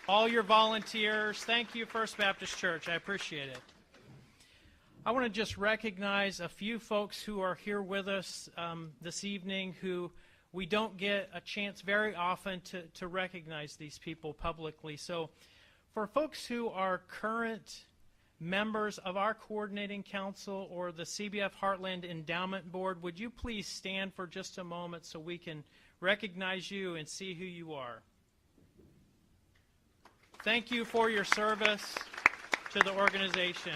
all your volunteers. Thank you, First Baptist Church. I appreciate it. I want to just recognize a few folks who are here with us this evening who we don't get a chance very often to recognize these people publicly. So for folks who are current members of our coordinating council or the CBF Heartland Endowment Board, would you please stand for just a moment so we can recognize you and see who you are? Thank you for your service to the organization.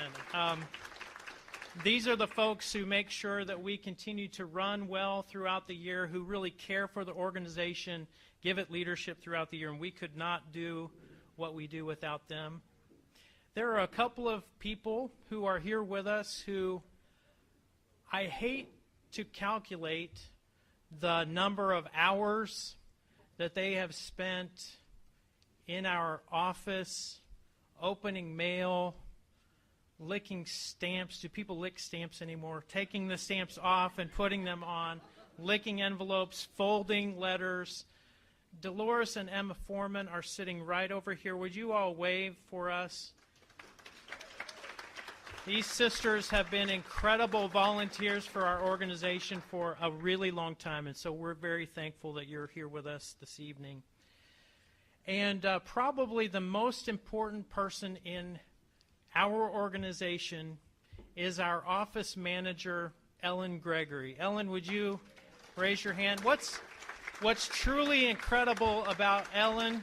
These are the folks who make sure that we continue to run well throughout the year, who really care for the organization, give it leadership throughout the year, and we could not do what we do without them. There are a couple of people who are here with us who I hate to calculate the number of hours that they have spent in our office, opening mail, licking stamps. Do people lick stamps anymore? Taking the stamps off and putting them on, licking envelopes, folding letters. Dolores and Emma Foreman are sitting right over here. Would you all wave for us? These sisters have been incredible volunteers for our organization for a really long time, and so we're very thankful that you're here with us this evening. And probably the most important person in our organization is our office manager, Ellen Gregory. Ellen, would you raise your hand? What's truly incredible about Ellen,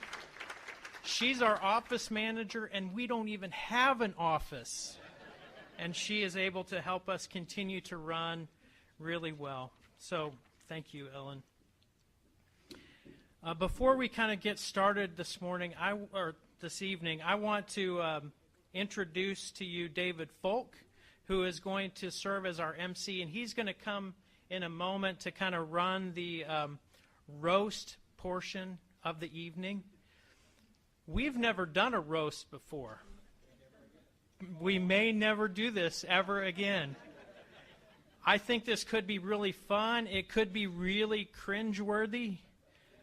she's our office manager, and we don't even have an office. And she is able to help us continue to run really well. So thank you, Ellen. Before we kind of get started this evening, I want to introduce to you David Folk, who is going to serve as our MC, and he's going to come in a moment to kind of run the roast portion of the evening. We've never done a roast before. We may never do this ever again. I think this could be really fun. It could be really cringeworthy,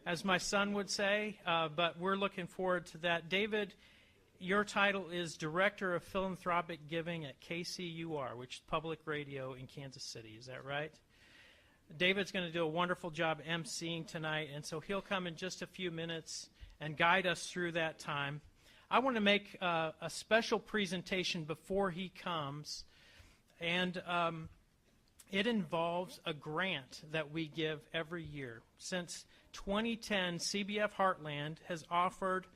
as my son would say, but we're looking forward to that. David, your title is Director of Philanthropic Giving at KCUR, which is public radio in Kansas City. Is that right? David's going to do a wonderful job emceeing tonight, and so he'll come in just a few minutes and guide us through that time. I want to make a special presentation before he comes, and it involves a grant that we give every year. Since 2010, CBF Heartland has offered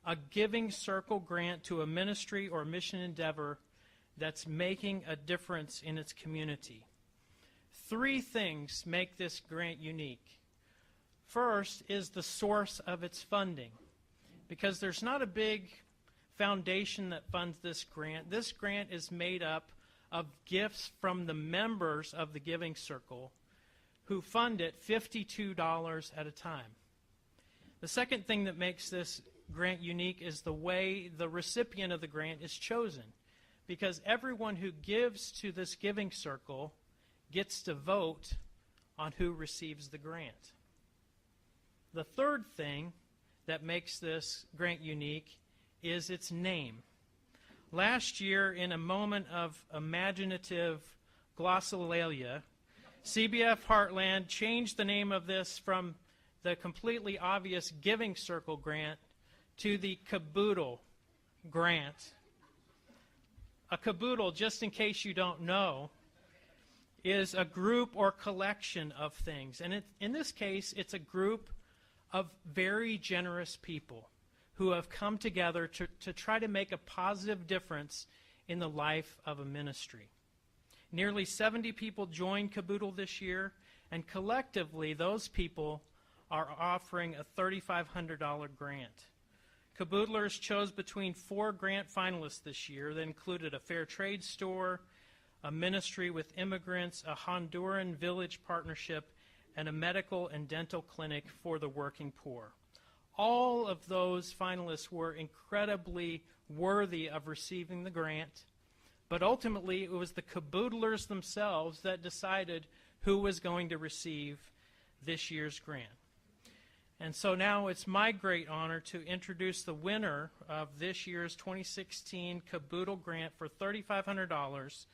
a Giving Circle grant to a ministry or mission endeavor that's making a difference in its community. 3 things make this grant unique. First is the source of its funding, because there's not a big foundation that funds this grant. This grant is made up of gifts from the members of the Giving Circle who fund it $52 at a time. The second thing that makes this grant unique is the way the recipient of the grant is chosen, because everyone who gives to this Giving Circle gets to vote on who receives the grant. The third thing that makes this grant unique is its name. Last year, in a moment of imaginative glossolalia, CBF Heartland changed the name of this from the completely obvious Giving Circle grant to the Caboodle grant. A caboodle, just in case you don't know, is a group or collection of things. And in this case, it's a group of very generous people who have come together to try to make a positive difference in the life of a ministry. Nearly 70 people joined Caboodle this year, and collectively those people are offering a $3,500 grant. Caboodlers chose between 4 grant finalists this year that included a fair trade store, a ministry with immigrants, a Honduran village partnership, and a medical and dental clinic for the working poor. All of those finalists were incredibly worthy of receiving the grant, but ultimately it was the Caboodlers themselves that decided who was going to receive this year's grant. And so now it's my great honor to introduce the winner of this year's 2016 Caboodle Grant for $3,500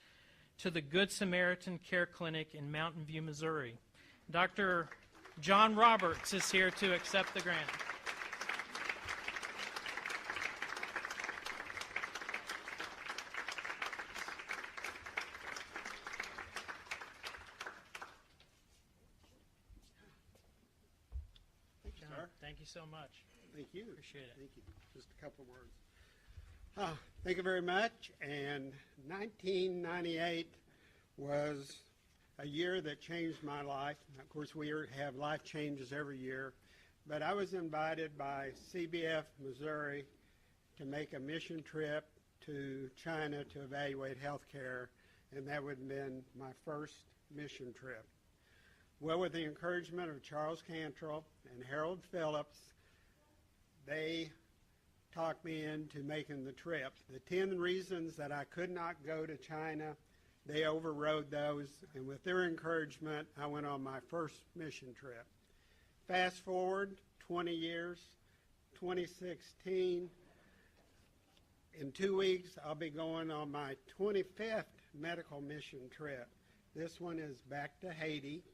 to the Good Samaritan Care Clinic in Mountain View, Missouri. Dr. John Roberts is here to accept the grant. Thank you so much. Thank you. Appreciate it. Thank you. Just a couple of words. Thank you very much. And 1998 was a year that changed my life. Of course, we have life changes every year. But I was invited by CBF Missouri to make a mission trip to China to evaluate health care, and that would have been my first mission trip. Well, with the encouragement of Charles Cantrell and Harold Phillips, they talked me into making the trip. The 10 reasons that I could not go to China, they overrode those, and with their encouragement, I went on my first mission trip. Fast forward 20 years, 2016, in 2 weeks, I'll be going on my 25th medical mission trip. This one is back to Haiti.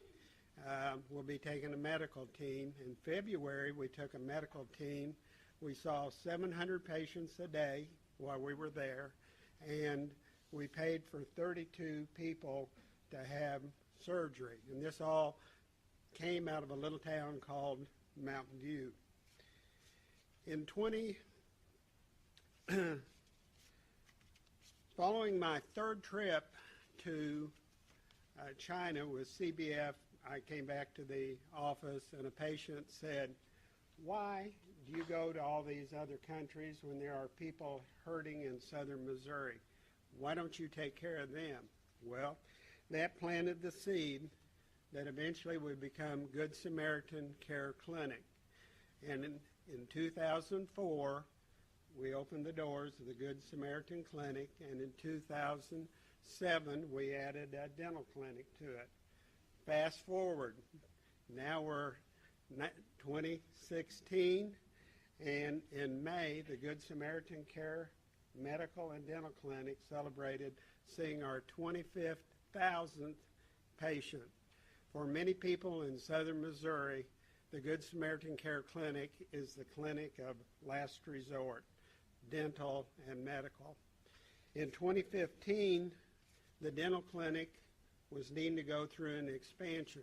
We'll be taking a medical team. In February, we took a medical team. We saw 700 patients a day while we were there, and we paid for 32 people to have surgery. And this all came out of a little town called Mountain View. Following my third trip to China with CBF, I came back to the office and a patient said, "Why do you go to all these other countries when there are people hurting in southern Missouri? Why don't you take care of them?" Well, that planted the seed that eventually would become Good Samaritan Care Clinic. And in 2004, we opened the doors of the Good Samaritan Clinic, and in 2007, we added a dental clinic to it. Fast forward, now we're 2016, and in May, the Good Samaritan Care Medical and Dental Clinic celebrated seeing our 25,000th patient. For many people in southern Missouri, the Good Samaritan Care Clinic is the clinic of last resort, dental and medical. In 2015, the dental clinic was needing to go through an expansion.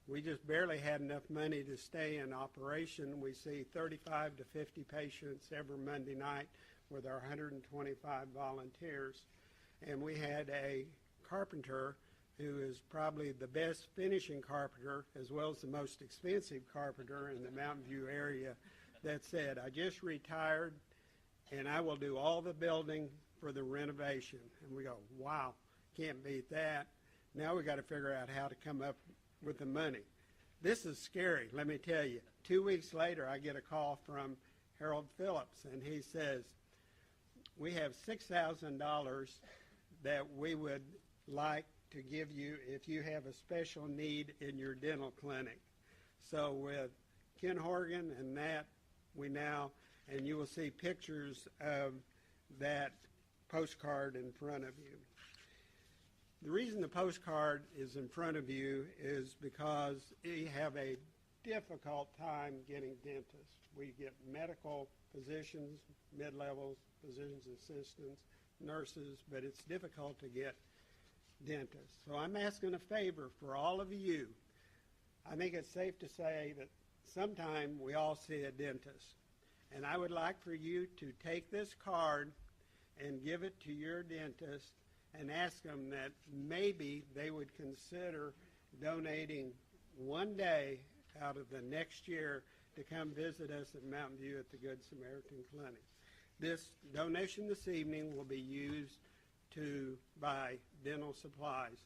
We just barely had enough money to stay in operation. We see 35 to 50 patients every Monday night with our 125 volunteers. And we had a carpenter who is probably the best finishing carpenter as well as the most expensive carpenter in the Mountain View area that said, "I just retired and I will do all the building for the renovation." And we go, wow, can't beat that. Now we got to figure out how to come up with the money. This is scary, let me tell you. 2 weeks later, I get a call from Harold Phillips, and he says, "We have $6,000 that we would like to give you if you have a special need in your dental clinic." So with Ken Horgan and that, and you will see pictures of that postcard in front of you. The reason the postcard is in front of you is because we have a difficult time getting dentists. We get medical physicians, mid-levels, physician's assistants, nurses, but it's difficult to get dentists. So I'm asking a favor for all of you. I think it's safe to say that sometime we all see a dentist. And I would like for you to take this card and give it to your dentist and ask them that maybe they would consider donating one day out of the next year to come visit us at Mountain View at the Good Samaritan Clinic. This donation this evening will be used to buy dental supplies.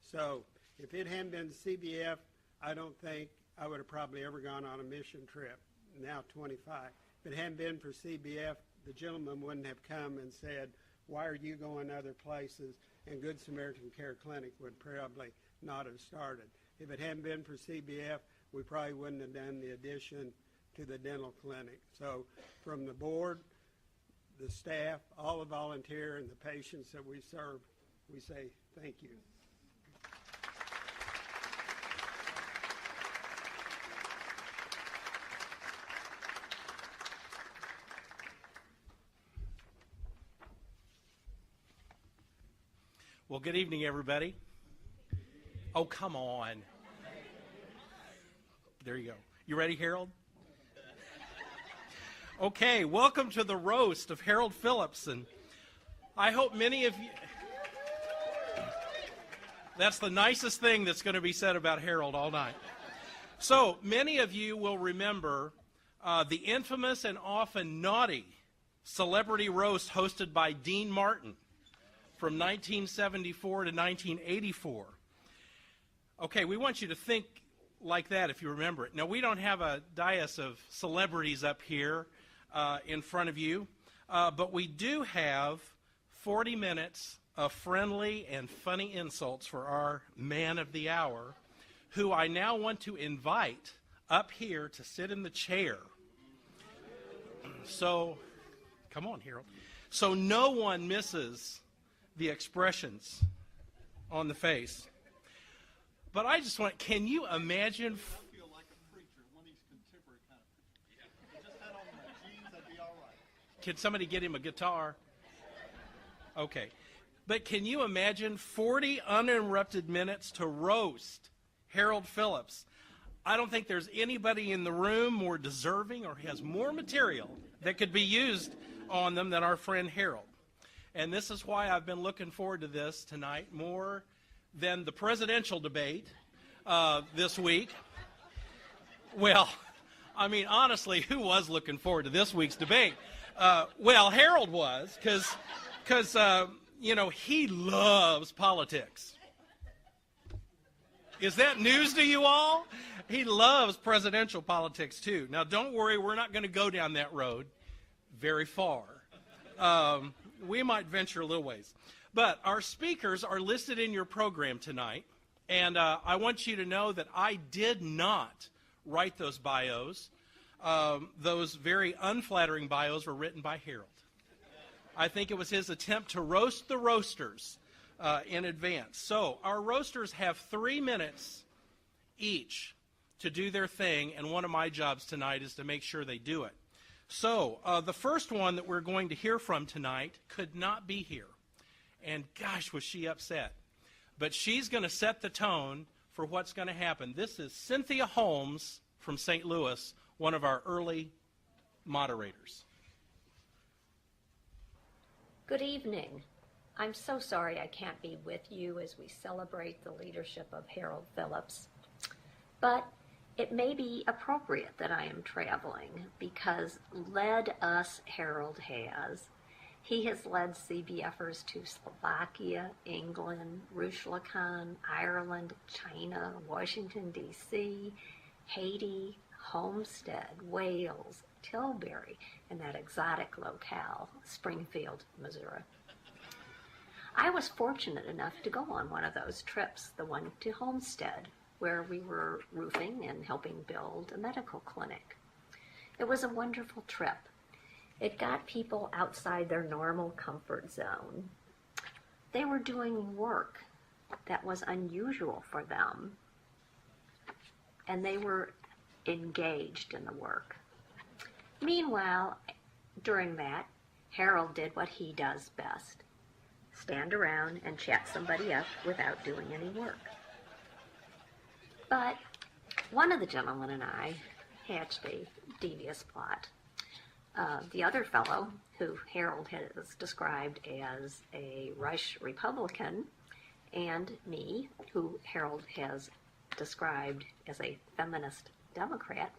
So if it hadn't been CBF, I don't think I would have probably ever gone on a mission trip, now 25. If it hadn't been for CBF, the gentleman wouldn't have come and said, "Why are you going other places?" And Good Samaritan Care Clinic would probably not have started. If it hadn't been for CBF, we probably wouldn't have done the addition to the dental clinic. So from the board, the staff, all the volunteer, and the patients that we serve, we say thank you. Well, good evening, everybody. Oh, come on. There you go. You ready, Harold? Okay, welcome to the roast of Harold Phillips, and I hope many of you... That's the nicest thing that's going to be said about Harold all night. So, many of you will remember the infamous and often naughty celebrity roast hosted by Dean Martin from 1974 to 1984. Okay, we want you to think like that if you remember it. Now, we don't have a dais of celebrities up here in front of you, but we do have 40 minutes of friendly and funny insults for our man of the hour, who I now want to invite up here to sit in the chair. So, come on, Harold. So no one misses the expressions on the face. But I just want, can you imagine? I feel like a preacher, one of these contemporary kind of preachers. Just had on my jeans, I'd be all right. Can somebody get him a guitar? Okay. But can you imagine 40 uninterrupted minutes to roast Harold Phillips? I don't think there's anybody in the room more deserving or has more material that could be used on them than our friend Harold. And this is why I've been looking forward to this tonight more than the presidential debate this week. Well, I mean, honestly, who was looking forward to this week's debate? Well, Harold was, because you know, he loves politics. Is that news to you all? He loves presidential politics, too. Now, don't worry, we're not going to go down that road very far. We might venture a little ways. But our speakers are listed in your program tonight, and I want you to know that I did not write those bios. Those very unflattering bios were written by Harold. I think it was his attempt to roast the roasters in advance. So our roasters have 3 minutes each to do their thing, and one of my jobs tonight is to make sure they do it. So the first one that we're going to hear from tonight could not be here. And gosh, was she upset. But she's going to set the tone for what's going to happen. This is Cynthia Holmes from St. Louis, one of our early moderators. Good evening. I'm so sorry I can't be with you as we celebrate the leadership of Harold Phillips. But it may be appropriate that I am traveling because led us Harold has. He has led CBFers to Slovakia, England, Rushlakan, Ireland, China, Washington, D.C., Haiti, Homestead, Wales, Tilbury, and that exotic locale, Springfield, Missouri. I was fortunate enough to go on one of those trips, the one to Homestead, where we were roofing and helping build a medical clinic. It was a wonderful trip. It got people outside their normal comfort zone. They were doing work that was unusual for them, and they were engaged in the work. Meanwhile, during that, Harold did what he does best: stand around and chat somebody up without doing any work. But one of the gentlemen and I hatched a devious plot. The other fellow, who Harold has described as a Rush Republican, and me, who Harold has described as a feminist Democrat,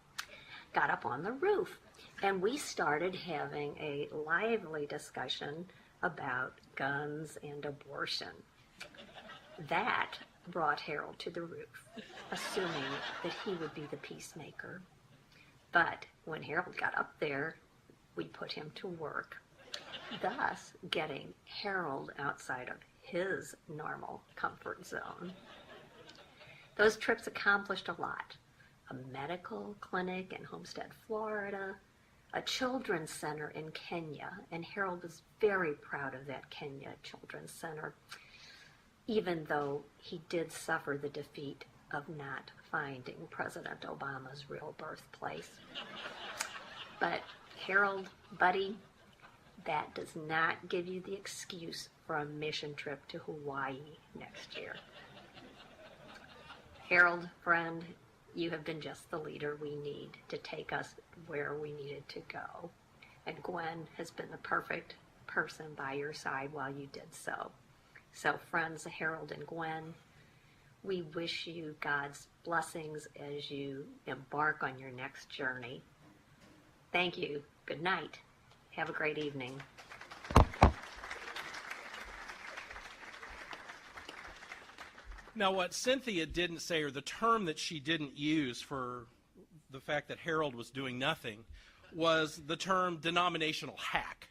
got up on the roof, and we started having a lively discussion about guns and abortion. That brought Harold to the roof, assuming that he would be the peacemaker. But when Harold got up there, we put him to work, thus getting Harold outside of his normal comfort zone. Those trips accomplished a lot. a medical clinic in Homestead, Florida, a children's center in Kenya, and Harold is very proud of that Kenya Children's Center, even though he did suffer the defeat of not finding President Obama's real birthplace. But Harold, buddy, that does not give you the excuse for a mission trip to Hawaii next year. Harold, friend, you have been just the leader we need to take us where we needed to go. And Gwen has been the perfect person by your side while you did so. So friends, Harold and Gwen, we wish you God's blessings as you embark on your next journey. Thank you. Good night. Have a great evening. Now, what Cynthia didn't say, or the term that she didn't use for the fact that Harold was doing nothing, was the term denominational hack.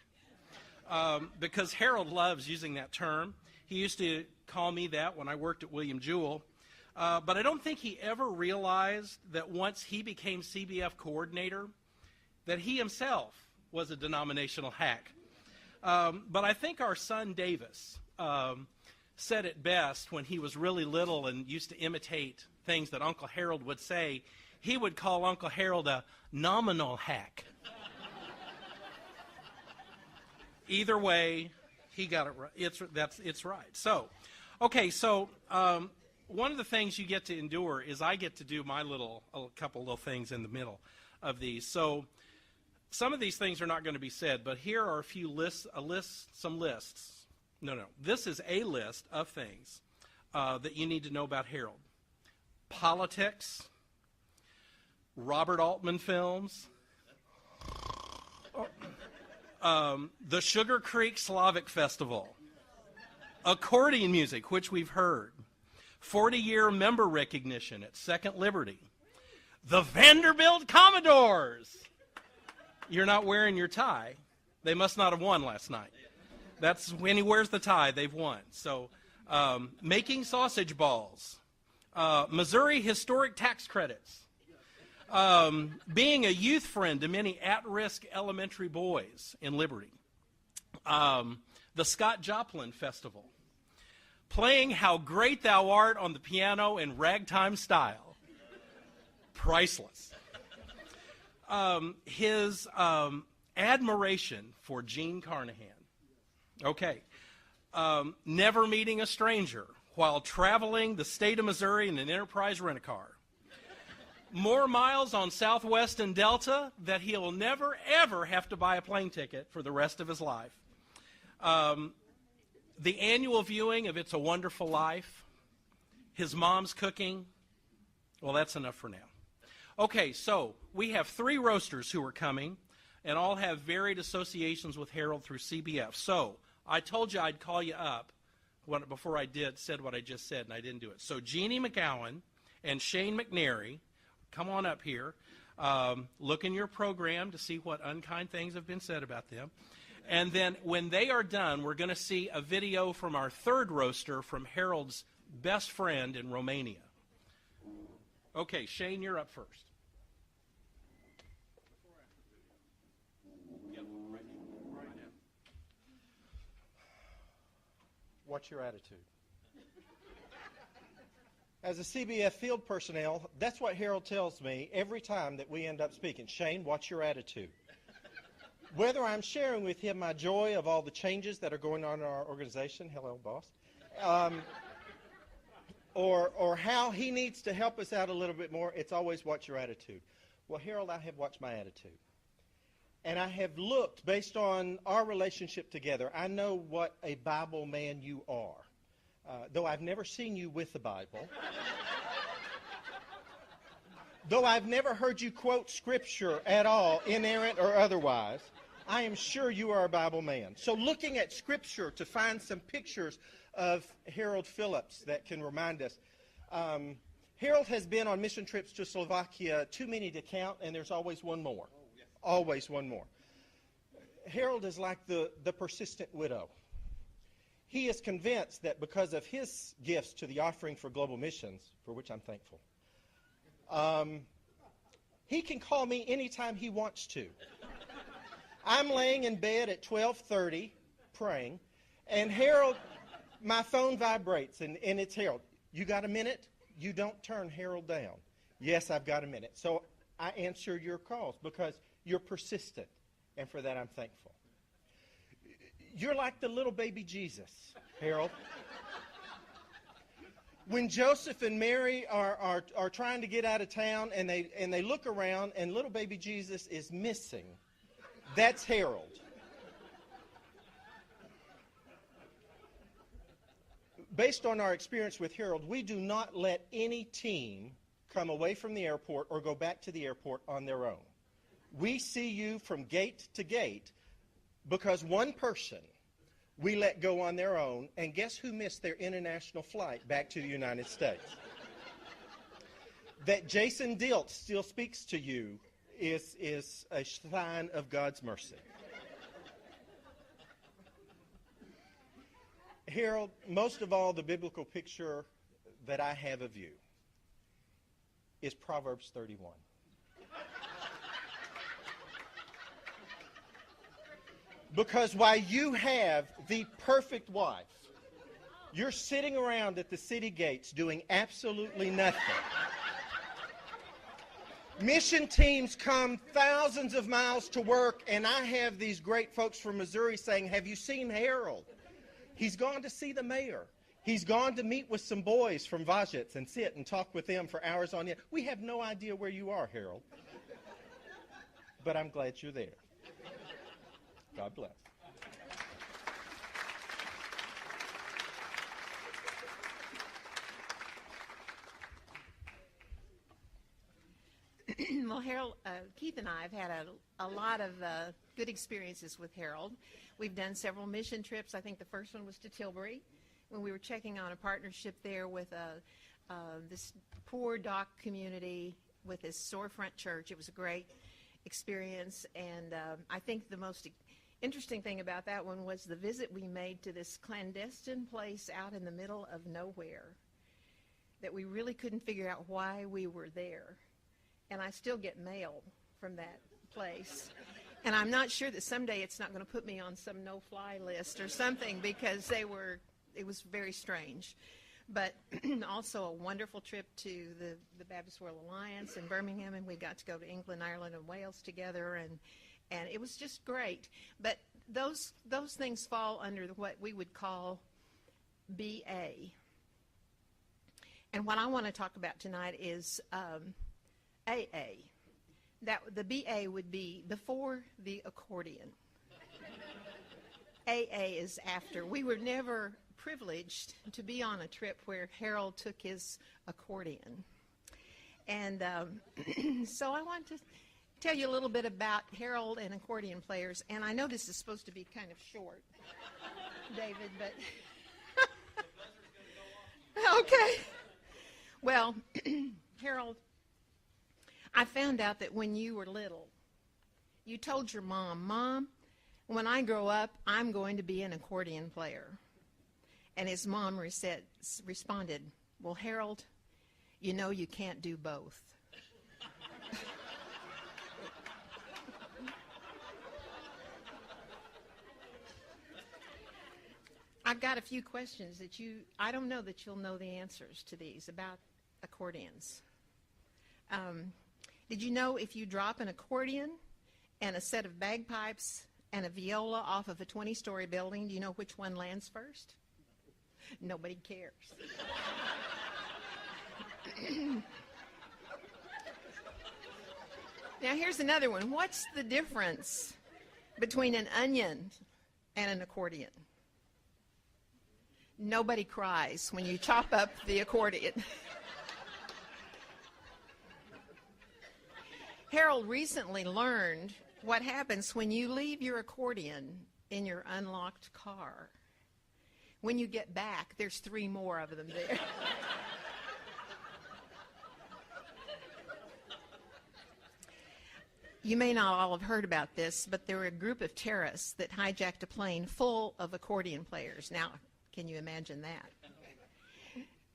Because Harold loves using that term. He used to call me that when I worked at William Jewell. But I don't think he ever realized that once he became CBF coordinator, that he himself was a denominational hack. But I think our son Davis said it best when he was really little and used to imitate things that Uncle Harold would say. He would call Uncle Harold a nominal hack. Either way, he got it right. It's right. So, okay, so one of the things you get to endure is I get to do a couple little things in the middle of these. So some of these things are not going to be said, but here are some lists. No, this is a list of things that you need to know about Harold. Politics, Robert Altman films, the Sugar Creek Slavic Festival, accordion music, which we've heard, 40-year member recognition at Second Liberty, the Vanderbilt Commodores. You're not wearing your tie. They must not have won last night. That's when he wears the tie, they've won. So, making sausage balls, Missouri historic tax credits, being a youth friend to many at-risk elementary boys in Liberty, the Scott Joplin Festival, playing How Great Thou Art on the piano in ragtime style, priceless. His admiration for Gene Carnahan. Okay. Never meeting a stranger while traveling the state of Missouri in an Enterprise rent-a-car. More miles on Southwest and Delta that he'll never, ever have to buy a plane ticket for the rest of his life. The annual viewing of It's a Wonderful Life. His mom's cooking. Well, that's enough for now. Okay, so we have 3 roasters who are coming, and all have varied associations with Harold through CBF. So I told you I'd call you up before I said what I just said, and I didn't do it. So Jeannie McGowan and Shane McNary, come on up here. Look in your program to see what unkind things have been said about them. And then when they are done, we're going to see a video from our 3rd roaster from Harold's best friend in Romania. Okay, Shane, you're up first. What's your attitude? As a CBF field personnel, that's what Harold tells me every time that we end up speaking. Shane, what's your attitude? Whether I'm sharing with him my joy of all the changes that are going on in our organization, hello, boss, or how he needs to help us out a little bit more, it's always what's your attitude. Well, Harold, I have watched my attitude. And I have looked, based on our relationship together, I know what a Bible man you are. Though I've never seen you with the Bible. Though I've never heard you quote Scripture at all, inerrant or otherwise, I am sure you are a Bible man. So looking at Scripture to find some pictures of Harold Phillips that can remind us. Harold has been on mission trips to Slovakia, too many to count, and there's always one more. Always one more. Harold is like the persistent widow. He is convinced that because of his gifts to the offering for global missions, for which I'm thankful, He can call me anytime he wants to. I'm laying in bed at 12:30 praying, and Harold, my phone vibrates, and it's Harold. You got a minute? You don't turn Harold down. Yes, I've got a minute. So I answer your calls because you're persistent, and for that I'm thankful. You're like the little baby Jesus, Harold. When Joseph and Mary are trying to get out of town, and they look around, and little baby Jesus is missing, that's Harold. Based on our experience with Harold, we do not let any team come away from the airport or go back to the airport on their own. We see you from gate to gate because one person we let go on their own, and guess who missed their international flight back to the United States? That Jason Dilt still speaks to you is a sign of God's mercy. Harold, most of all, the biblical picture that I have of you is Proverbs 31. Because while you have the perfect wife, you're sitting around at the city gates doing absolutely nothing. Mission teams come thousands of miles to work, and I have these great folks from Missouri saying, have you seen Harold? He's gone to see the mayor. He's gone to meet with some boys from Vajets and sit and talk with them for hours on end. We have no idea where you are, Harold. But I'm glad you're there. God bless. Well, Harold, Keith and I have had a lot of good experiences with Harold. We've done several mission trips. I think the first one was to Tilbury when we were checking on a partnership there with this poor dock community with this storefront church. It was a great experience, and I think the most interesting thing about that one was the visit we made to this clandestine place out in the middle of nowhere that we really couldn't figure out why we were there. And I still get mail from that place. And I'm not sure that someday it's not going to put me on some no-fly list or something because it was very strange. But also a wonderful trip to the Baptist World Alliance in Birmingham, and we got to go to England, Ireland, and Wales together, and it was just great. But those things fall under what we would call BA. And what I want to talk about tonight is AA. The BA would be before the accordion. AA is after. We were never privileged to be on a trip where Harold took his accordion. And so I want to tell you a little bit about Harold and accordion players. And I know this is supposed to be kind of short, David, but... Okay. Well, Harold, I found out that when you were little, you told your mom, Mom, when I grow up, I'm going to be an accordion player. And his mom responded, well, Harold, you know you can't do both. I've got a few questions that I don't know that you'll know the answers to these about accordions. Did you know if you drop an accordion and a set of bagpipes and a viola off of a 20-story building, do you know which one lands first? Nobody cares. Now here's another one. What's the difference between an onion and an accordion? Nobody cries when you chop up the accordion. Harold recently learned what happens when you leave your accordion in your unlocked car. When you get back, there's 3 more of them there. You may not all have heard about this, but there were a group of terrorists that hijacked a plane full of accordion players. Now, can you imagine that?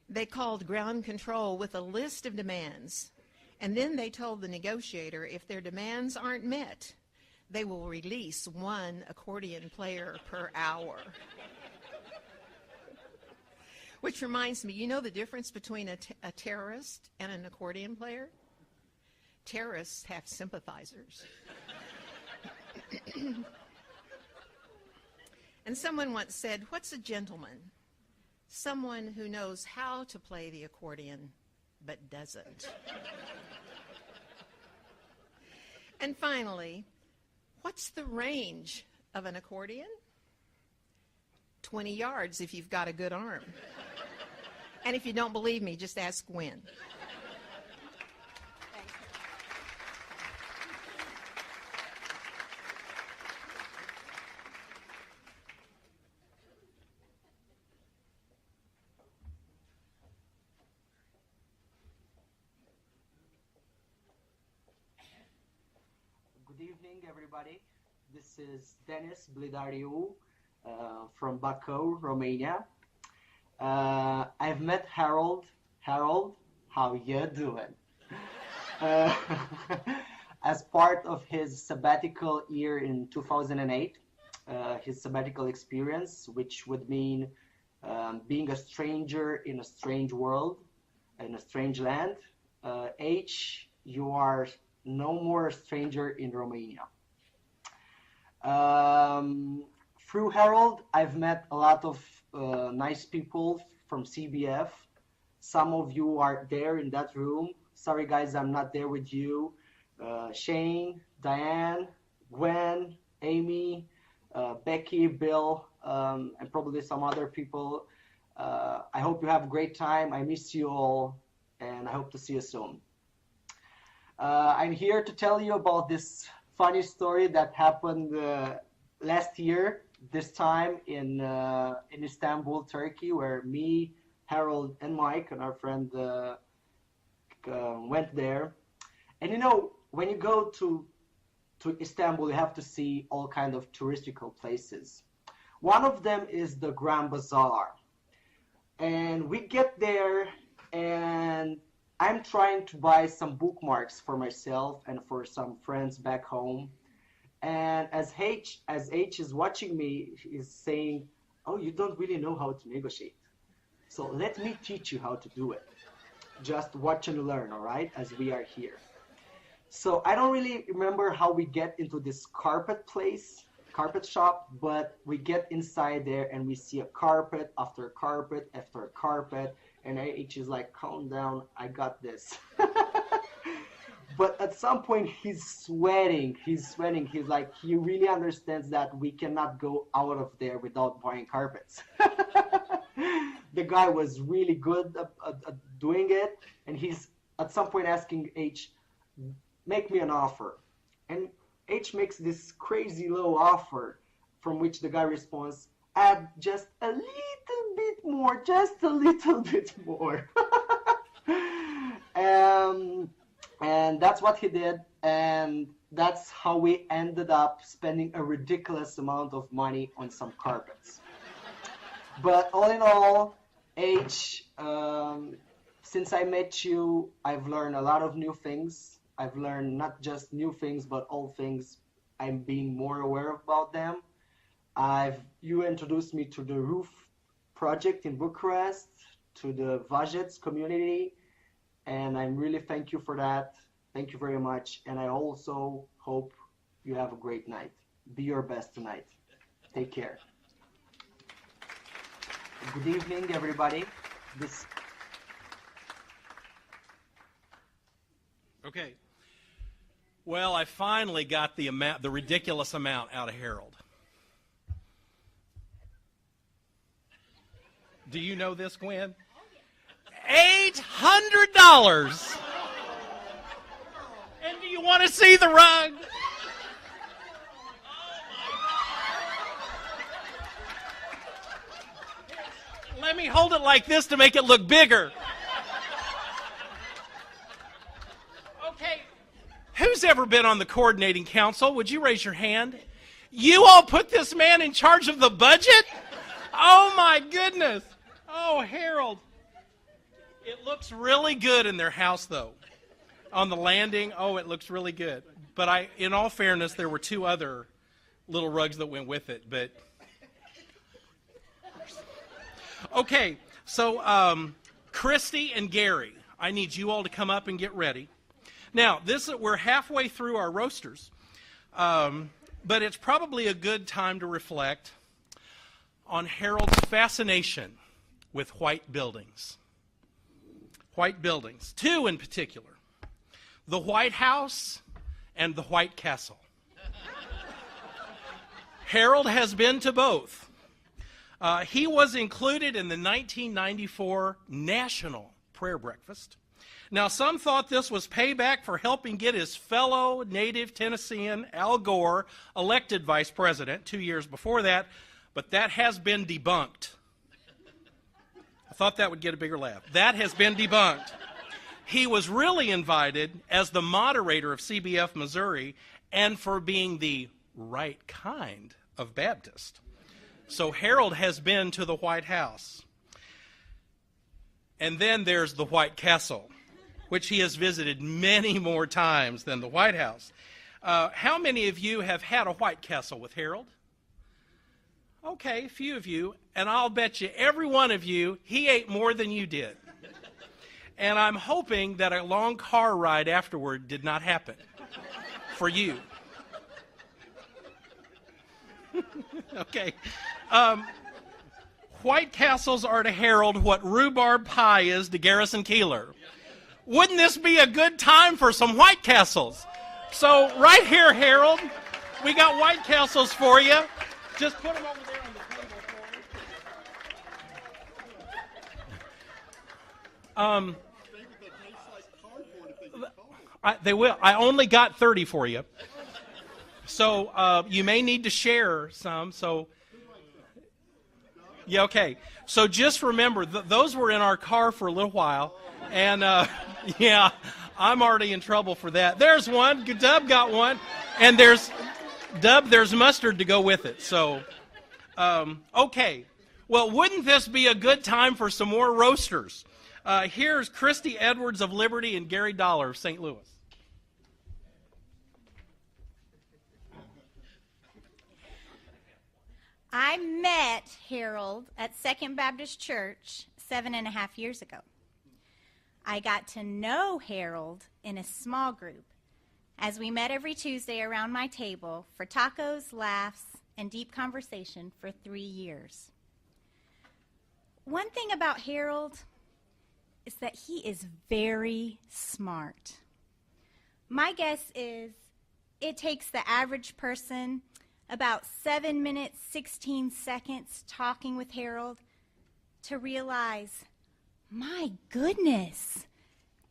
They called ground control with a list of demands, And then they told the negotiator if their demands aren't met, they will release one accordion player per hour. Which reminds me, you know the difference between a terrorist and an accordion player? Terrorists have sympathizers. And someone once said, "What's a gentleman? Someone who knows how to play the accordion, but doesn't." And finally, what's the range of an accordion? 20 yards if you've got a good arm. And if you don't believe me, just ask Gwen. Good evening, everybody. This is Dennis Blidariu from Bacău, Romania. I've met Harold. Harold, how you doing? As part of his sabbatical year in 2008, his sabbatical experience, which would mean being a stranger in a strange world, in a strange land. H, you are no more a stranger in Romania. Through Harold, I've met a lot of nice people from CBF. Some of you are there in that room. Sorry guys, I'm not there with you. Shane, Diane, Gwen, Amy, Becky, Bill, and probably some other people. I hope you have a great time. I miss you all, and I hope to see you soon. I'm here to tell you about this funny story that happened last year, this time in Istanbul, Turkey, where me, Harold, and Mike, and our friend went there. And you know, when you go to Istanbul, you have to see all kinds of touristical places. One of them is the Grand Bazaar. And we get there, and I'm trying to buy some bookmarks for myself and for some friends back home. And as H is watching me, he's saying, "Oh, you don't really know how to negotiate. So let me teach you how to do it. Just watch and learn, all right, as we are here." So I don't really remember how we get into this carpet shop, but we get inside there and we see a carpet after carpet after carpet. And H is like, "Calm down, I got this." But at some point he's sweating. He's like, he really understands that we cannot go out of there without buying carpets. The guy was really good at doing it. And he's at some point asking H, "Make me an offer." And H makes this crazy low offer, from which the guy responds, "Add just a little bit more, just a little bit more." And that's what he did, and that's how we ended up spending a ridiculous amount of money on some carpets. But all in all, H, since I met you, I've learned a lot of new things. I've learned not just new things, but all things. I'm being more aware about them. You introduced me to the roof project in Bucharest, to the Vajets community, and I'm really thank you for that. Thank you very much. And I also hope you have a great night. Be your best tonight. Take care. Good evening, everybody. Okay. Well, I finally got the ridiculous amount out of Harold. Do you know this, Gwen? $800. And do you want to see the rug? Let me hold it like this to make it look bigger. Okay. Who's ever been on the coordinating council? Would you raise your hand? You all put this man in charge of the budget? Oh, my goodness. Oh, Harold. It looks really good in their house, though. on the landing. Oh, it looks really good. But in all fairness, there were 2 other little rugs that went with it. But okay, so Christy and Gary, I need you all to come up and get ready. Now, we're halfway through our roasters, but it's probably a good time to reflect on Harold's fascination with white buildings. White buildings, 2 in particular, the White House and the White Castle. Harold has been to both. He was included in the 1994 National Prayer Breakfast. Now, some thought this was payback for helping get his fellow native Tennessean, Al Gore, elected vice president 2 years before that, but that has been debunked. I thought that would get a bigger laugh. That has been debunked. He was really invited as the moderator of CBF Missouri and for being the right kind of Baptist. So Harold has been to the White House. And then there's the White Castle, which he has visited many more times than the White House. How many of you have had a White Castle with Harold? Okay, a few of you. And I'll bet you every one of you, he ate more than you did. And I'm hoping that a long car ride afterward did not happen for you. Okay. White Castles are to Harold what rhubarb pie is to Garrison Keeler. Wouldn't this be a good time for some White Castles? So right here, Harold, we got White Castles for you. Just put them over there on the table for us. They will. I only got 30 for you. So you may need to share some. So yeah, okay. So just remember, those were in our car for a little while. And yeah, I'm already in trouble for that. There's one. Dub got one. And there's mustard to go with it. So, okay. Well, wouldn't this be a good time for some more roasters? Here's Christy Edwards of Liberty and Gary Dollar of St. Louis. I met Harold at Second Baptist Church 7.5 years ago. I got to know Harold in a small group as we met every Tuesday around my table for tacos, laughs, and deep conversation for 3 years. One thing about Harold is that he is very smart. My guess is it takes the average person about 7 minutes, 16 seconds talking with Harold to realize, my goodness,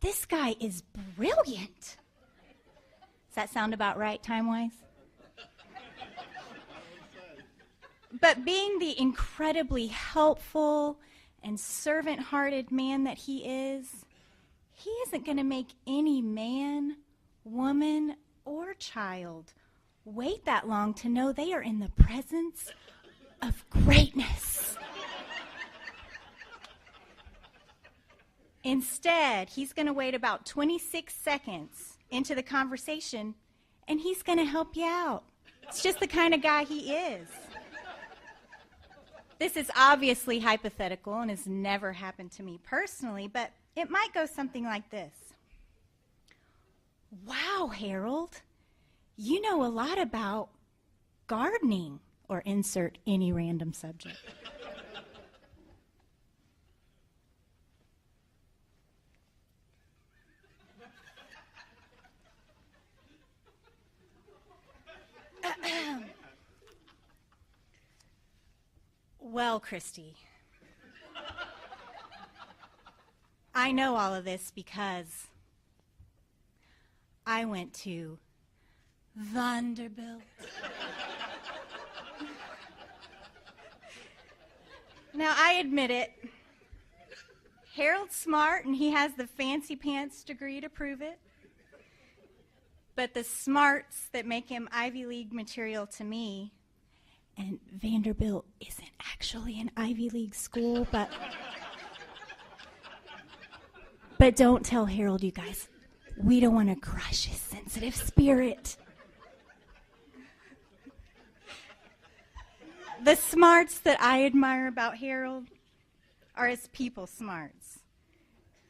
this guy is brilliant. Does that sound about right, time-wise? But being the incredibly helpful and servant-hearted man that he isn't going to make any man, woman, or child wait that long to know they are in the presence of greatness. Instead, he's going to wait about 26 seconds into the conversation, and he's going to help you out. It's just the kind of guy he is. This is obviously hypothetical and has never happened to me personally, but it might go something like this. Wow, Harold, you know a lot about gardening, or insert any random subject. Well, Christy, I know all of this because I went to Vanderbilt. Now, I admit it. Harold's smart, and he has the fancy pants degree to prove it. But the smarts that make him Ivy League material to me, and Vanderbilt isn't actually an Ivy League school, but don't tell Harold, you guys. We don't want to crush his sensitive spirit. The smarts that I admire about Harold are his people smarts.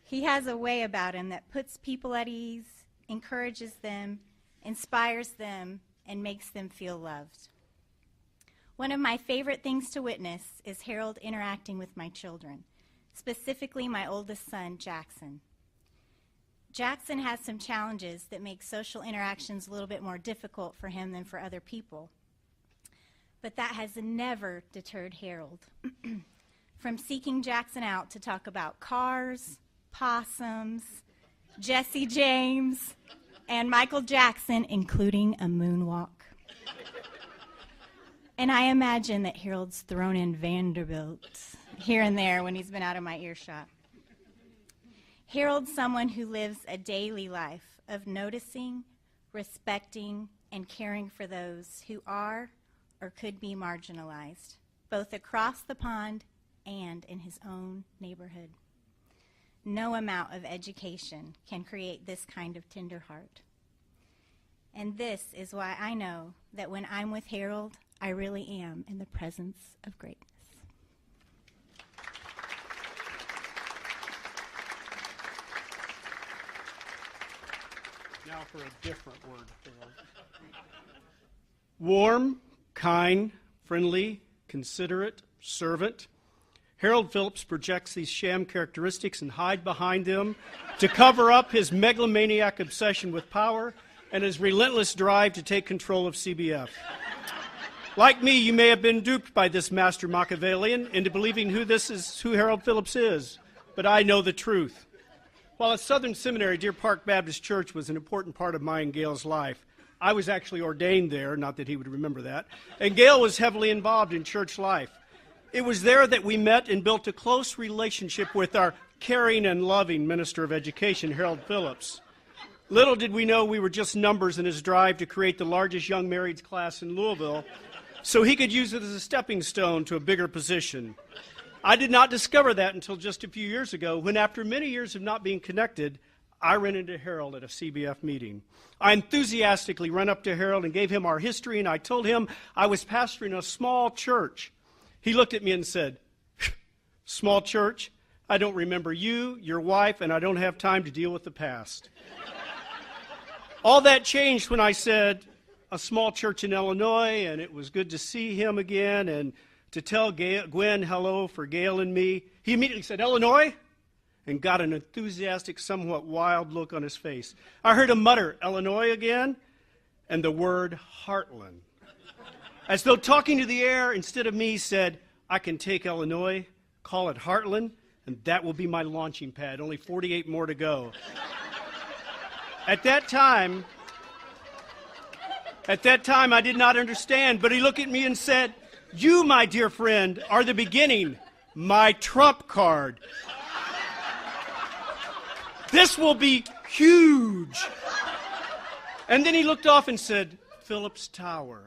He has a way about him that puts people at ease, encourages them, inspires them, and makes them feel loved. One of my favorite things to witness is Harold interacting with my children, specifically my oldest son, Jackson. Jackson has some challenges that make social interactions a little bit more difficult for him than for other people. But that has never deterred Harold from seeking Jackson out to talk about cars, possums, Jesse James, and Michael Jackson, including a moonwalk. And I imagine that Harold's thrown in Vanderbilt here and there when he's been out of my earshot. Harold's someone who lives a daily life of noticing, respecting, and caring for those who are or could be marginalized, both across the pond and in his own neighborhood. No amount of education can create this kind of tender heart. And this is why I know that when I'm with Harold, I really am in the presence of greatness. Now for a different word, Harold. Warm, kind, friendly, considerate, servant. Harold Phillips projects these sham characteristics and hide behind them to cover up his megalomaniac obsession with power and his relentless drive to take control of CBF. Like me, you may have been duped by this master Machiavellian into believing who Harold Phillips is, but I know the truth. While at Southern Seminary, Deer Park Baptist Church was an important part of my and Gail's life, I was actually ordained there, not that he would remember that, and Gail was heavily involved in church life. It was there that we met and built a close relationship with our caring and loving Minister of Education, Harold Phillips. Little did we know we were just numbers in his drive to create the largest young marrieds class in Louisville, so he could use it as a stepping stone to a bigger position. I did not discover that until just a few years ago, when after many years of not being connected, I ran into Harold at a CBF meeting. I enthusiastically ran up to Harold and gave him our history, and I told him I was pastoring a small church. He looked at me and said, "Small church? I don't remember you, your wife, and I don't have time to deal with the past." All that changed when I said, a small church in Illinois, and it was good to see him again, and to tell Gwen hello for Gail and me. He immediately said, "Illinois?" and got an enthusiastic, somewhat wild look on his face. I heard him mutter, "Illinois again?" and the word Heartland. As though talking to the air, instead of me, said, "I can take Illinois, call it Heartland, and that will be my launching pad. Only 48 more to go." At that time, I did not understand, but he looked at me and said, "You, my dear friend, are the beginning, my trump card. This will be huge." And then he looked off and said, "Phillips Tower."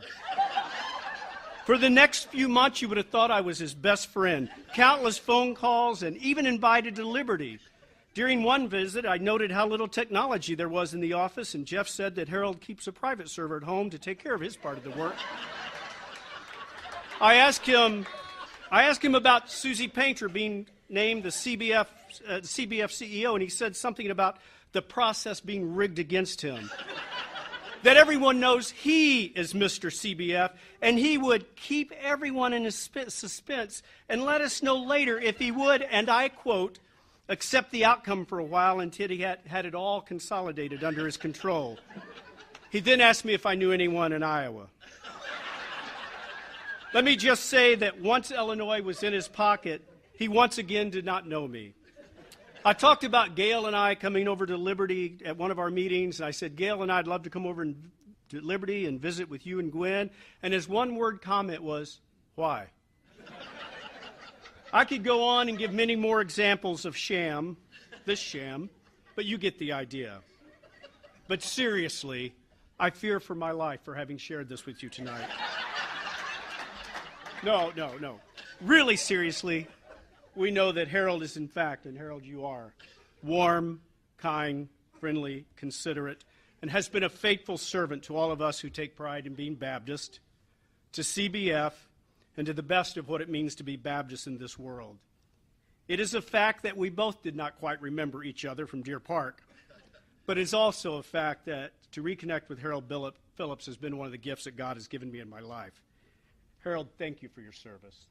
For the next few months, you would have thought I was his best friend. Countless phone calls and even invited to Liberty. During one visit, I noted how little technology there was in the office, and Jeff said that Harold keeps a private server at home to take care of his part of the work. I asked him about Susie Painter being named the CBF CEO, and he said something about the process being rigged against him. That everyone knows he is Mr. CBF, and he would keep everyone in suspense and let us know later if he would, and I quote, accept the outcome for a while until he had it all consolidated under his control. He then asked me if I knew anyone in Iowa. Let me just say that once Illinois was in his pocket, he once again did not know me. I talked about Gail and I coming over to Liberty at one of our meetings, and I said, "Gail and I'd love to come over to Liberty and visit with you and Gwen," and his one-word comment was, "Why?" I could go on and give many more examples of this sham, but you get the idea. But seriously, I fear for my life for having shared this with you tonight. No. Really seriously, we know that Harold is in fact, and Harold you are, warm, kind, friendly, considerate, and has been a faithful servant to all of us who take pride in being Baptist, to CBF, and to the best of what it means to be Baptist in this world. It is a fact that we both did not quite remember each other from Deer Park, but it's also a fact that to reconnect with Harold Phillips has been one of the gifts that God has given me in my life. Harold, thank you for your service.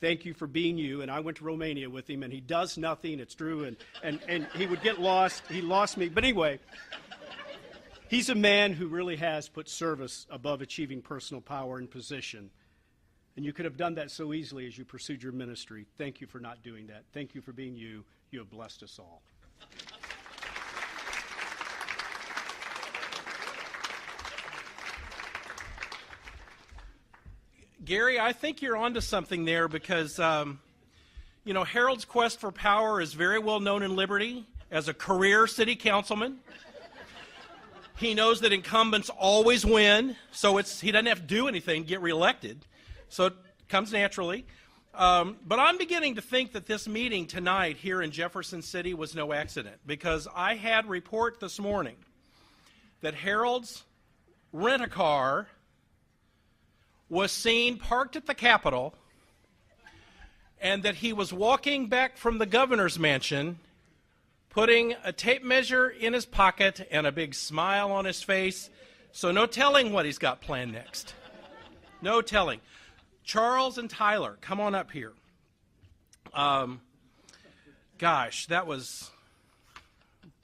Thank you for being you. And I went to Romania with him, and he does nothing. It's true. And he would get lost. He lost me. But anyway, he's a man who really has put service above achieving personal power and position. And you could have done that so easily as you pursued your ministry. Thank you for not doing that. Thank you for being you. You have blessed us all. Gary, I think you're onto something there because, Harold's quest for power is very well known in Liberty as a career city councilman. He knows that incumbents always win, so he doesn't have to do anything to get reelected. So it comes naturally. But I'm beginning to think that this meeting tonight here in Jefferson City was no accident, because I had report this morning that Harold's rent-a-car was seen parked at the Capitol, and that he was walking back from the governor's mansion, putting a tape measure in his pocket and a big smile on his face. So no telling what he's got planned next. No telling. Charles and Tyler, come on up here. Gosh, that was,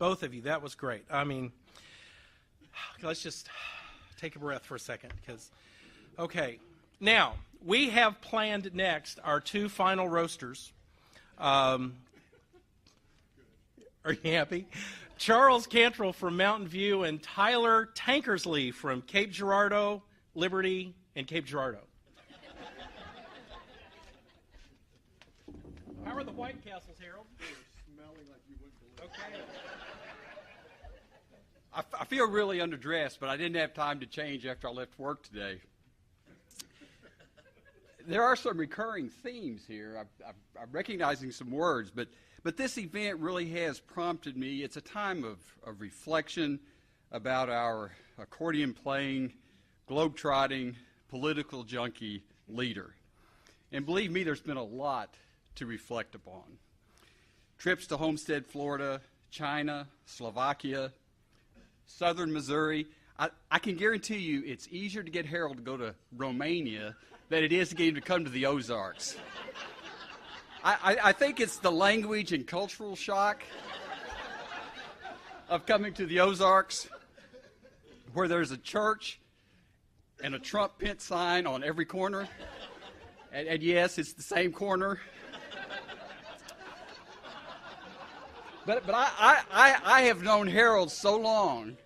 both of you, that was great. I mean, let's just take a breath for a second, because, okay. Now, we have planned next our two final roasters. Are you happy? Charles Cantrell from Mountain View and Tyler Tankersley from Cape Girardeau, Liberty, and Cape Girardeau. How are the White Castles, Harold? They're smelling like you wouldn't believe. Okay. I feel really underdressed, but I didn't have time to change after I left work today. There are some recurring themes here. I'm recognizing some words, but this event really has prompted me. It's a time of reflection about our accordion-playing, globe-trotting, political junkie leader. And believe me, there's been a lot to reflect upon. Trips to Homestead, Florida, China, Slovakia, southern Missouri. I can guarantee you it's easier to get Harold to go to Romania than it is to get him to come to the Ozarks. I think it's the language and cultural shock of coming to the Ozarks, where there's a church and a Trump pent sign on every corner. And yes, it's the same corner. But I have known Harold so long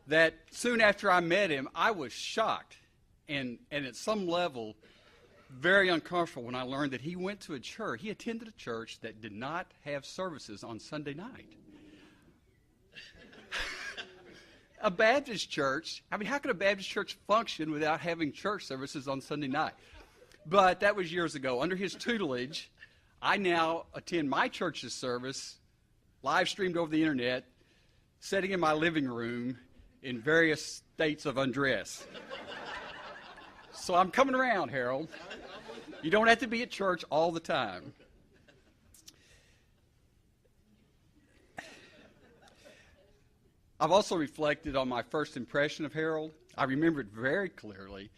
that soon after I met him, I was shocked and at some level very uncomfortable when I learned that he attended a church that did not have services on Sunday night. A Baptist church, I mean, how could a Baptist church function without having church services on Sunday night? But that was years ago. Under his tutelage, I now attend my church's service, live streamed over the internet, sitting in my living room in various states of undress. So I'm coming around, Harold. You don't have to be at church all the time. I've also reflected on my first impression of Harold. I remember it very clearly.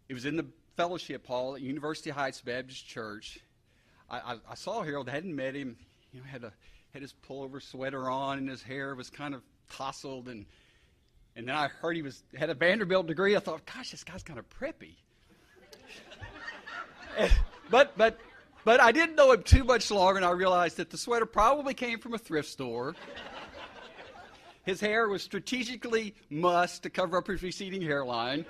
It was in the fellowship hall at University Heights Baptist Church. I saw Harold, hadn't met him, had his pullover sweater on, and his hair was kind of tousled, and then I heard he had a Vanderbilt degree. I thought, gosh, this guy's kind of preppy. But I didn't know him too much longer, and I realized that the sweater probably came from a thrift store. His hair was strategically mussed to cover up his receding hairline.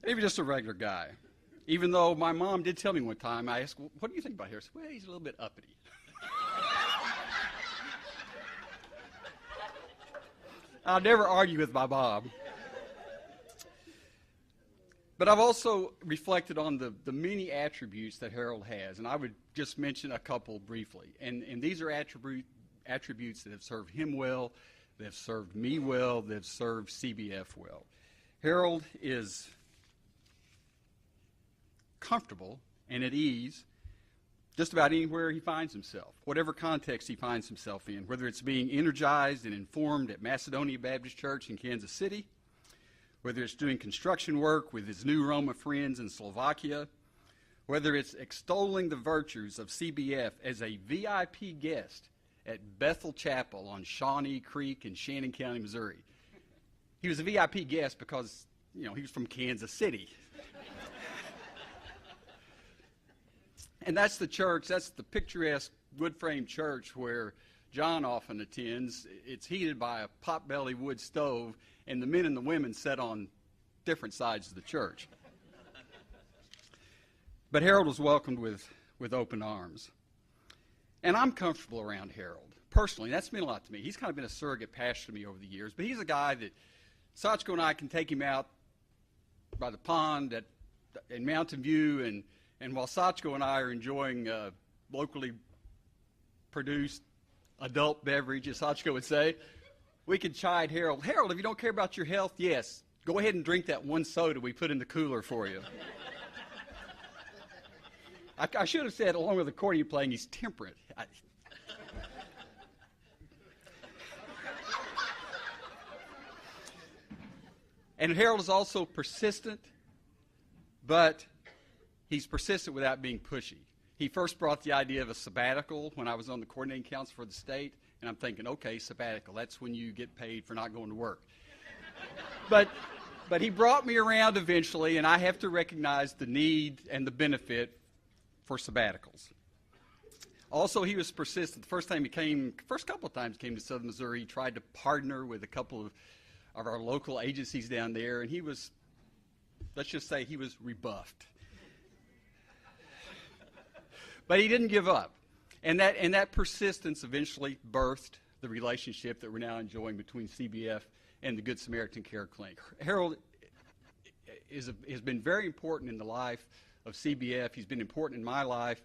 He was just a regular guy. Even though my mom did tell me one time, I asked, what do you think about hair? I said, well, he's a little bit uppity. I'll never argue with my mom. But I've also reflected on the many attributes that Harold has, and I would just mention a couple briefly. And these are attributes that have served him well, that have served me well, that have served CBF well. Harold is comfortable and at ease just about anywhere he finds himself, whatever context he finds himself in, whether it's being energized and informed at Macedonia Baptist Church in Kansas City, whether it's doing construction work with his new Roma friends in Slovakia, whether it's extolling the virtues of CBF as a VIP guest at Bethel Chapel on Shawnee Creek in Shannon County, Missouri. He was a VIP guest because, he was from Kansas City. And that's the church, that's the picturesque wood-frame church where John often attends. It's heated by a pot-belly wood stove, and the men and the women sit on different sides of the church. But Harold was welcomed with open arms. And I'm comfortable around Harold, personally. That's meant a lot to me. He's kind of been a surrogate pastor to me over the years, but he's a guy that Sachko and I can take him out by the pond in Mountain View, and while Sachko and I are enjoying locally produced adult beverage, as Sachko would say, we could chide Harold. Harold, if you don't care about your health, yes, go ahead and drink that one soda we put in the cooler for you. I should have said, along with accordion playing, he's temperate. And Harold is also persistent, but he's persistent without being pushy. He first brought the idea of a sabbatical when I was on the coordinating council for the state, and I'm thinking, okay, sabbatical, that's when you get paid for not going to work. But he brought me around eventually, and I have to recognize the need and the benefit for sabbaticals. Also, he was persistent. The first couple of times he came to Southern Missouri, he tried to partner with a couple of our local agencies down there, and he was, let's just say, he was rebuffed. But he didn't give up. And that persistence eventually birthed the relationship that we're now enjoying between CBF and the Good Samaritan Care Clinic. Harold has been very important in the life of CBF. He's been important in my life.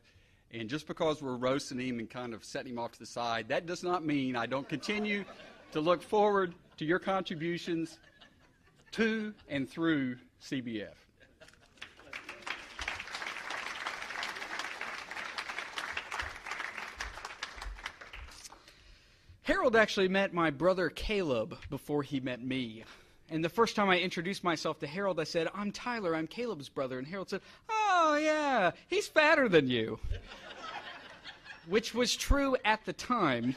And just because we're roasting him and kind of setting him off to the side, that does not mean I don't continue to look forward to your contributions to and through CBF. Harold actually met my brother Caleb before he met me. And the first time I introduced myself to Harold, I said, "I'm Tyler, I'm Caleb's brother." And Harold said, "Oh, yeah, he's fatter than you." Which was true at the time.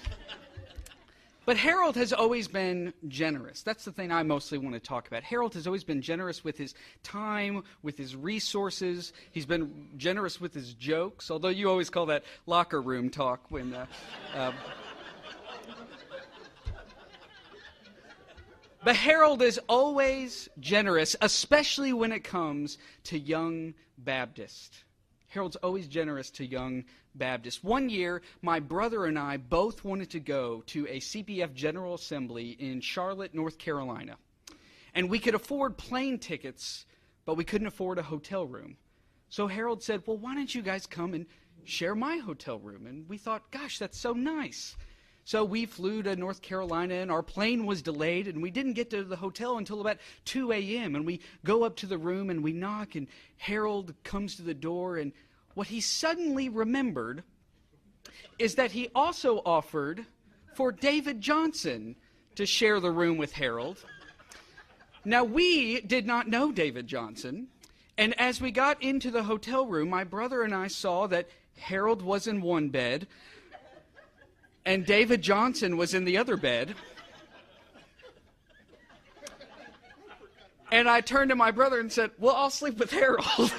But Harold has always been generous. That's the thing I mostly want to talk about. Harold has always been generous with his time, with his resources. He's been generous with his jokes, although you always call that locker room talk when... But Harold is always generous, especially when it comes to young Baptists. Harold's always generous to young Baptists. One year, my brother and I both wanted to go to a CBF General Assembly in Charlotte, North Carolina. And we could afford plane tickets, but we couldn't afford a hotel room. So Harold said, "Well, why don't you guys come and share my hotel room?" And we thought, gosh, that's so nice. So we flew to North Carolina, and our plane was delayed, and we didn't get to the hotel until about 2 a.m. And we go up to the room, and we knock, and Harold comes to the door, and what he suddenly remembered is that he also offered for David Johnson to share the room with Harold. Now, we did not know David Johnson, and as we got into the hotel room, my brother and I saw that Harold was in one bed, and David Johnson was in the other bed. And I turned to my brother and said, "Well, I'll sleep with Harold."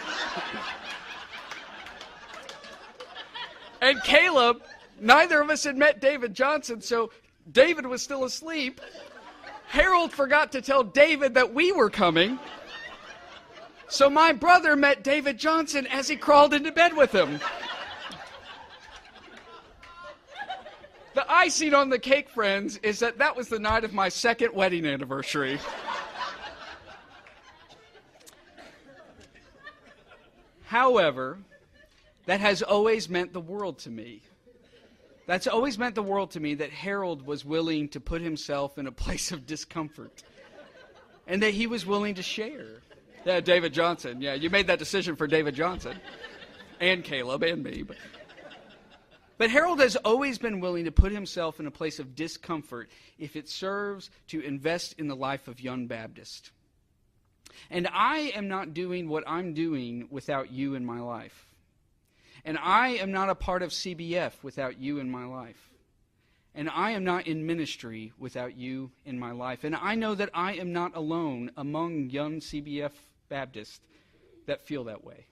And Caleb, neither of us had met David Johnson, so David was still asleep. Harold forgot to tell David that we were coming. So my brother met David Johnson as he crawled into bed with him. The icing on the cake, friends, is that was the night of my second wedding anniversary. However, that has always meant the world to me. That's always meant the world to me, that Harold was willing to put himself in a place of discomfort and that he was willing to share. Yeah, David Johnson. Yeah, you made that decision for David Johnson and Caleb and me. But Harold has always been willing to put himself in a place of discomfort if it serves to invest in the life of young Baptists. And I am not doing what I'm doing without you in my life. And I am not a part of CBF without you in my life. And I am not in ministry without you in my life. And I know that I am not alone among young CBF Baptists that feel that way.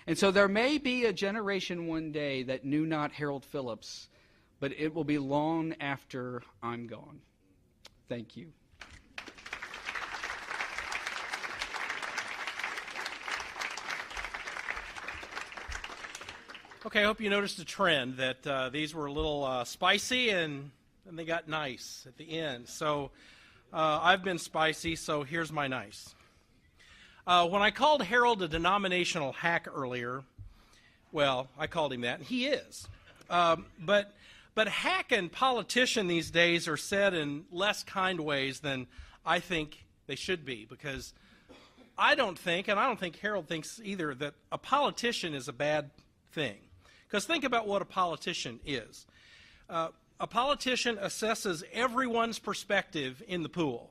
And so there may be a generation one day that knew not Harold Phillips, but it will be long after I'm gone. Thank you. Okay, I hope you noticed a trend that these were a little spicy and they got nice at the end. So I've been spicy, so here's my nice. When I called Harold a denominational hack earlier, well, I called him that, and he is. But hack and politician these days are said in less kind ways than I think they should be, because I don't think, and I don't think Harold thinks either, that a politician is a bad thing. Because think about what a politician is. A politician assesses everyone's perspective in the pool,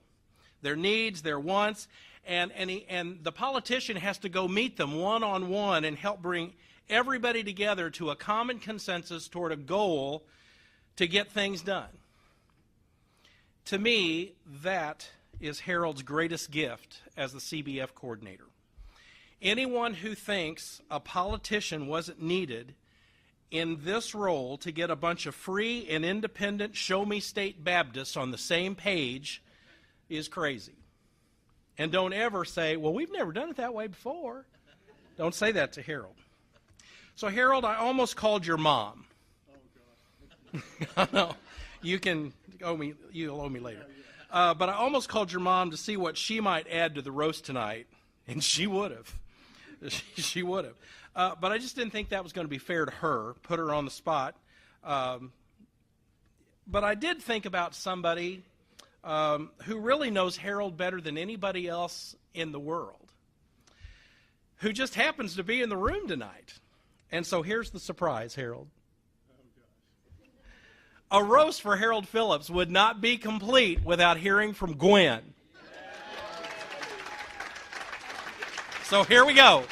their needs, their wants, and the politician has to go meet them one-on-one and help bring everybody together to a common consensus toward a goal to get things done. To me, that is Harold's greatest gift as the CBF coordinator. Anyone who thinks a politician wasn't needed in this role to get a bunch of free and independent show-me state Baptists on the same page is crazy. And don't ever say, well, we've never done it that way before. Don't say that to Harold. So, Harold, I almost called your mom. No, you'll owe me later. But I almost called your mom to see what she might add to the roast tonight, and she would have. She would have. But I just didn't think that was going to be fair to her, put her on the spot. But I did think about somebody who really knows Harold better than anybody else in the world, who just happens to be in the room tonight. And so here's the surprise, Harold. A roast for Harold Phillips would not be complete without hearing from Gwen. So here we go.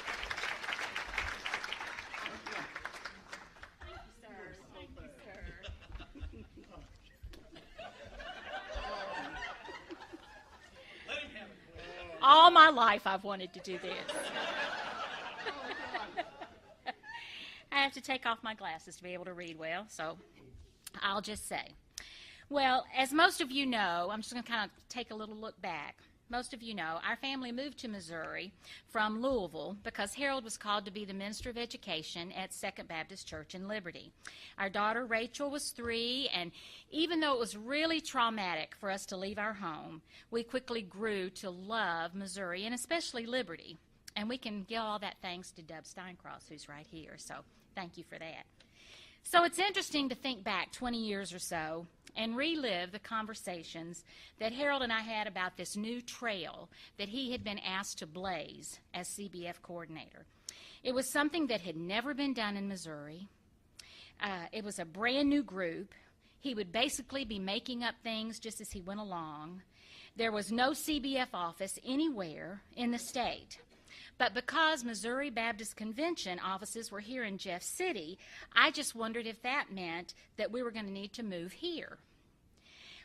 All my life I've wanted to do this. I have to take off my glasses to be able to read well, so I'll just say. Well, as most of you know, I'm just going to kind of take a little look back. Most of you know, our family moved to Missouri from Louisville because Harold was called to be the minister of education at Second Baptist Church in Liberty. Our daughter Rachel was 3, and even though it was really traumatic for us to leave our home, we quickly grew to love Missouri and especially Liberty. And we can give all that thanks to Deb Steincross, who's right here. So thank you for that. So it's interesting to think back 20 years or so and relive the conversations that Harold and I had about this new trail that he had been asked to blaze as CBF coordinator. It was something that had never been done in Missouri. It was a brand new group. He would basically be making up things just as he went along. There was no CBF office anywhere in the state. But because Missouri Baptist Convention offices were here in Jeff City, I just wondered if that meant that we were going to need to move here.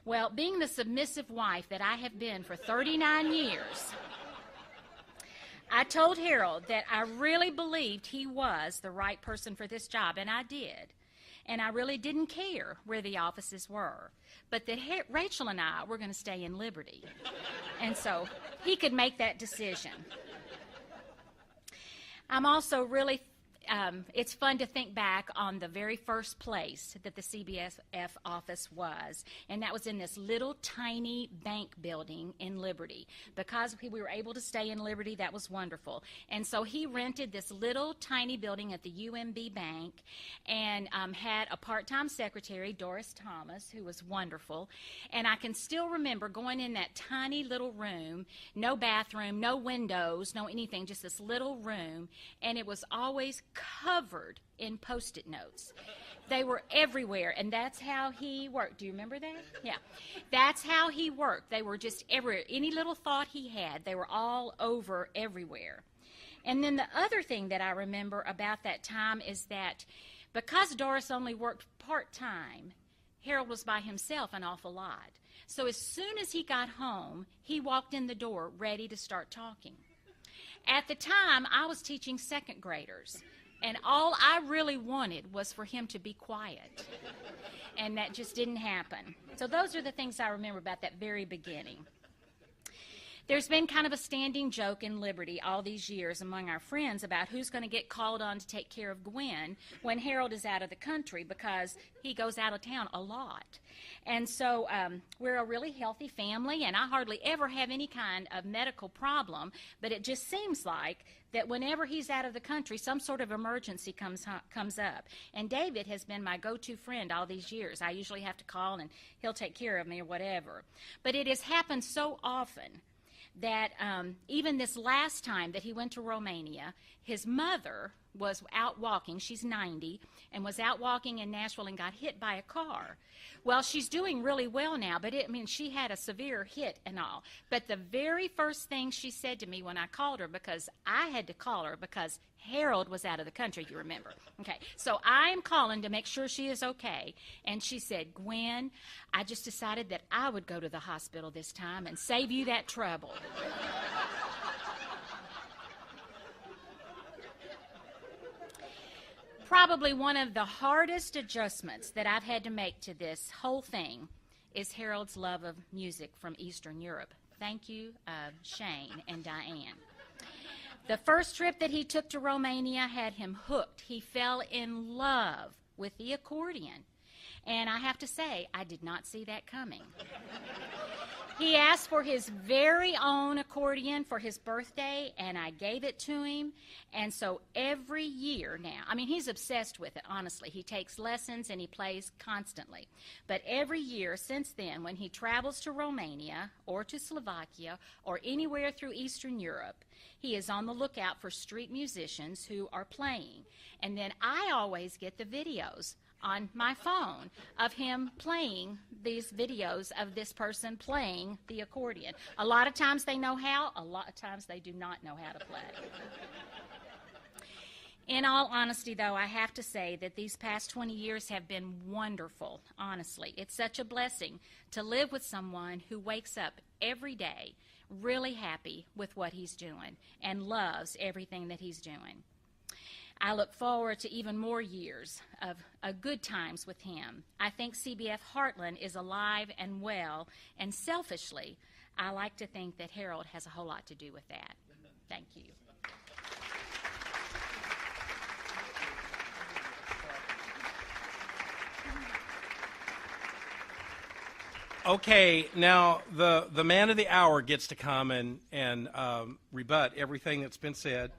Well, being the submissive wife that I have been for 39 years, I told Harold that I really believed he was the right person for this job, and I did. And I really didn't care where the offices were, but that Rachel and I were going to stay in Liberty. And so he could make that decision. I'm also really it's fun to think back on the very first place that the CBF office was, and that was in this little tiny bank building in Liberty. Because we were able to stay in Liberty, that was wonderful. And so he rented this little tiny building at the UMB Bank and had a part-time secretary, Doris Thomas, who was wonderful. And I can still remember going in that tiny little room, no bathroom, no windows, no anything, just this little room, and it was always covered in Post-it notes. They were everywhere, and that's how he worked. Do you remember that? Yeah. That's how he worked. They were just everywhere. Any little thought he had, they were all over everywhere. And then the other thing that I remember about that time is that because Doris only worked part-time, Harold was by himself an awful lot. So as soon as he got home, he walked in the door ready to start talking. At the time, I was teaching second graders, and all I really wanted was for him to be quiet. And that just didn't happen. So those are the things I remember about that very beginning. There's been kind of a standing joke in Liberty all these years among our friends about who's going to get called on to take care of Gwen when Harold is out of the country, because he goes out of town a lot. And so we're a really healthy family, and I hardly ever have any kind of medical problem, but it just seems like that whenever he's out of the country, some sort of emergency comes up. And David has been my go-to friend all these years. I usually have to call, and he'll take care of me or whatever. But it has happened so often that even this last time that he went to Romania, his mother was out walking. She's 90, and was out walking in Nashville and got hit by a car. Well, she's doing really well now, but she had a severe hit and all. But the very first thing she said to me when I called her, because I had to call her because Harold was out of the country, you remember. Okay, so I'm calling to make sure she is okay. And she said, "Gwen, I just decided that I would go to the hospital this time and save you that trouble." Probably one of the hardest adjustments that I've had to make to this whole thing is Harold's love of music from Eastern Europe. Thank you, Shane and Diane. The first trip that he took to Romania had him hooked. He fell in love with the accordion. And I have to say, I did not see that coming. He asked for his very own accordion for his birthday, and I gave it to him. And so every year now, he's obsessed with it, honestly. He takes lessons and he plays constantly. But every year since then, when he travels to Romania or to Slovakia or anywhere through Eastern Europe, he is on the lookout for street musicians who are playing. And then I always get the videos on my phone of him playing these videos of this person playing the accordion. A lot of times they know how, a lot of times they do not know how to play. In all honesty, though, I have to say that these past 20 years have been wonderful, honestly. It's such a blessing to live with someone who wakes up every day really happy with what he's doing and loves everything that he's doing. I look forward to even more years of good times with him. I think CBF Heartland is alive and well, and selfishly, I like to think that Harold has a whole lot to do with that. Thank you. Okay, now the man of the hour gets to come and rebut everything that's been said.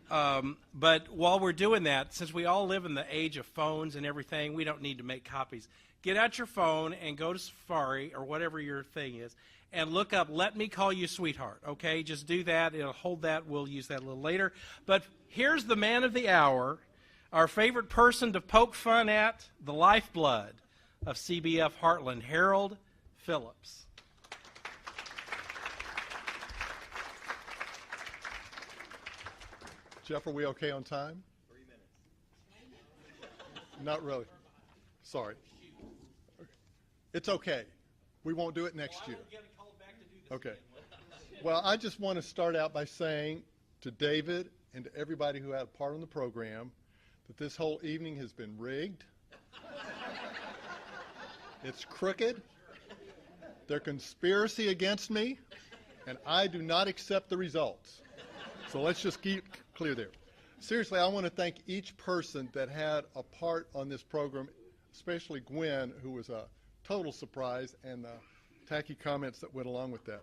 But while we're doing that, since we all live in the age of phones and everything, we don't need to make copies. Get out your phone and go to Safari or whatever your thing is and look up "Let Me Call You Sweetheart," okay? Just do that. It'll hold that. We'll use that a little later. But here's the man of the hour, our favorite person to poke fun at, the lifeblood of CBF Heartland, Harold Phillips. Jeff, are we okay on time? 3 minutes. Not really. Sorry. It's okay. We won't do it next year. Okay. Well, I just want to start out by saying to David and to everybody who had a part in the program that this whole evening has been rigged. It's crooked. They're conspiracy against me, and I do not accept the results. So let's just keep clear there. seriously, I want to thank each person that had a part on this program, especially Gwen, who was a total surprise, and the tacky comments that went along with that.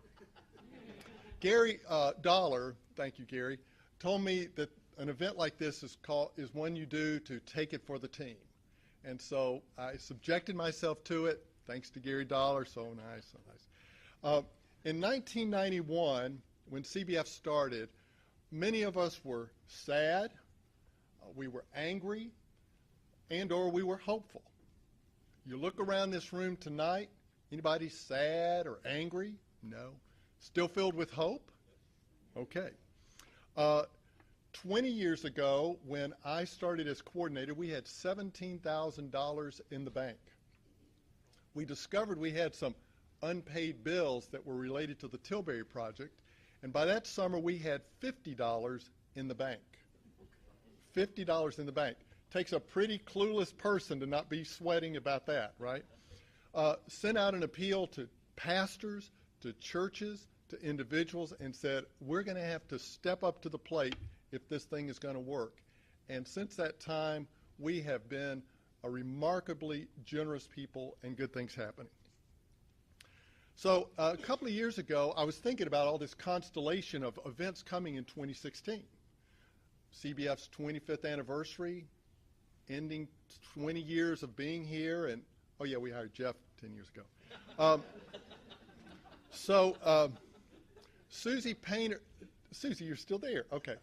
Gary Dollar, thank you, Gary, told me that an event like this is one you do to take it for the team. And so I subjected myself to it, thanks to Gary Dollar, so nice, so nice. In 1991, when CBF started, many of us were sad, we were angry, and or we were hopeful. You look around this room tonight, anybody sad or angry? No. Still filled with hope? Okay. 20 years ago, when I started as coordinator, we had $17,000 in the bank. We discovered we had some unpaid bills that were related to the Tilbury project, and by that summer we had $50 in the bank. $50 in the bank. Takes a pretty clueless person to not be sweating about that, right? Sent out an appeal to pastors, to churches, to individuals, and said, we're going to have to step up to the plate if this thing is going to work. And since that time, we have been a remarkably generous people and good things happening. So a couple of years ago, I was thinking about all this constellation of events coming in 2016. CBF's 25th anniversary, ending 20 years of being here, and oh yeah, we hired Jeff 10 years ago. Susie Painter, Susie, you're still there, okay.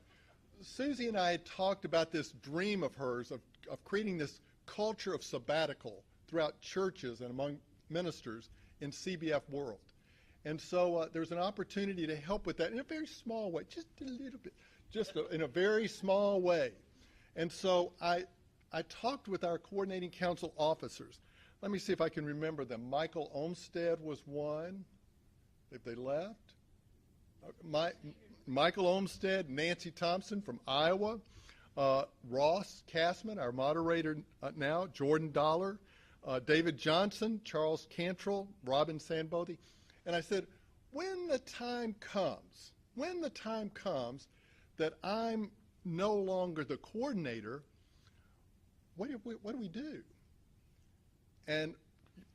Susie and I had talked about this dream of hers of creating this culture of sabbatical throughout churches and among ministers in CBF world. And so there's an opportunity to help with that in a very small way, just a little bit, in a very small way. And so I talked with our coordinating council officers. Let me see if I can remember them. Michael Olmstead was one. If they left. Michael Olmstead, Nancy Thompson from Iowa, Ross Cassman, our moderator now, Jordan Dollar, David Johnson, Charles Cantrell, Robin Sandbothy. And I said, when the time comes that I'm no longer the coordinator, what do we do? And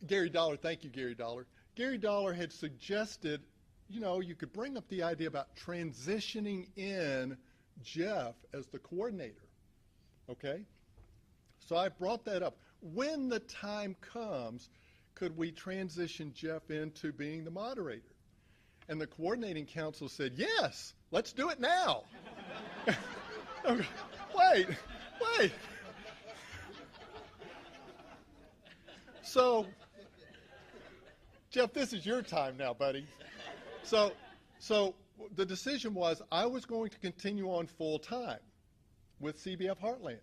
Gary Dollar, thank you, Gary Dollar. Gary Dollar had suggested, you could bring up the idea about transitioning in Jeff as the coordinator, okay? So I brought that up. When the time comes, could we transition Jeff into being the moderator? And the coordinating council said, yes, let's do it now. Wait. So, Jeff, this is your time now, buddy. So the decision was I was going to continue on full time with CBF Heartland.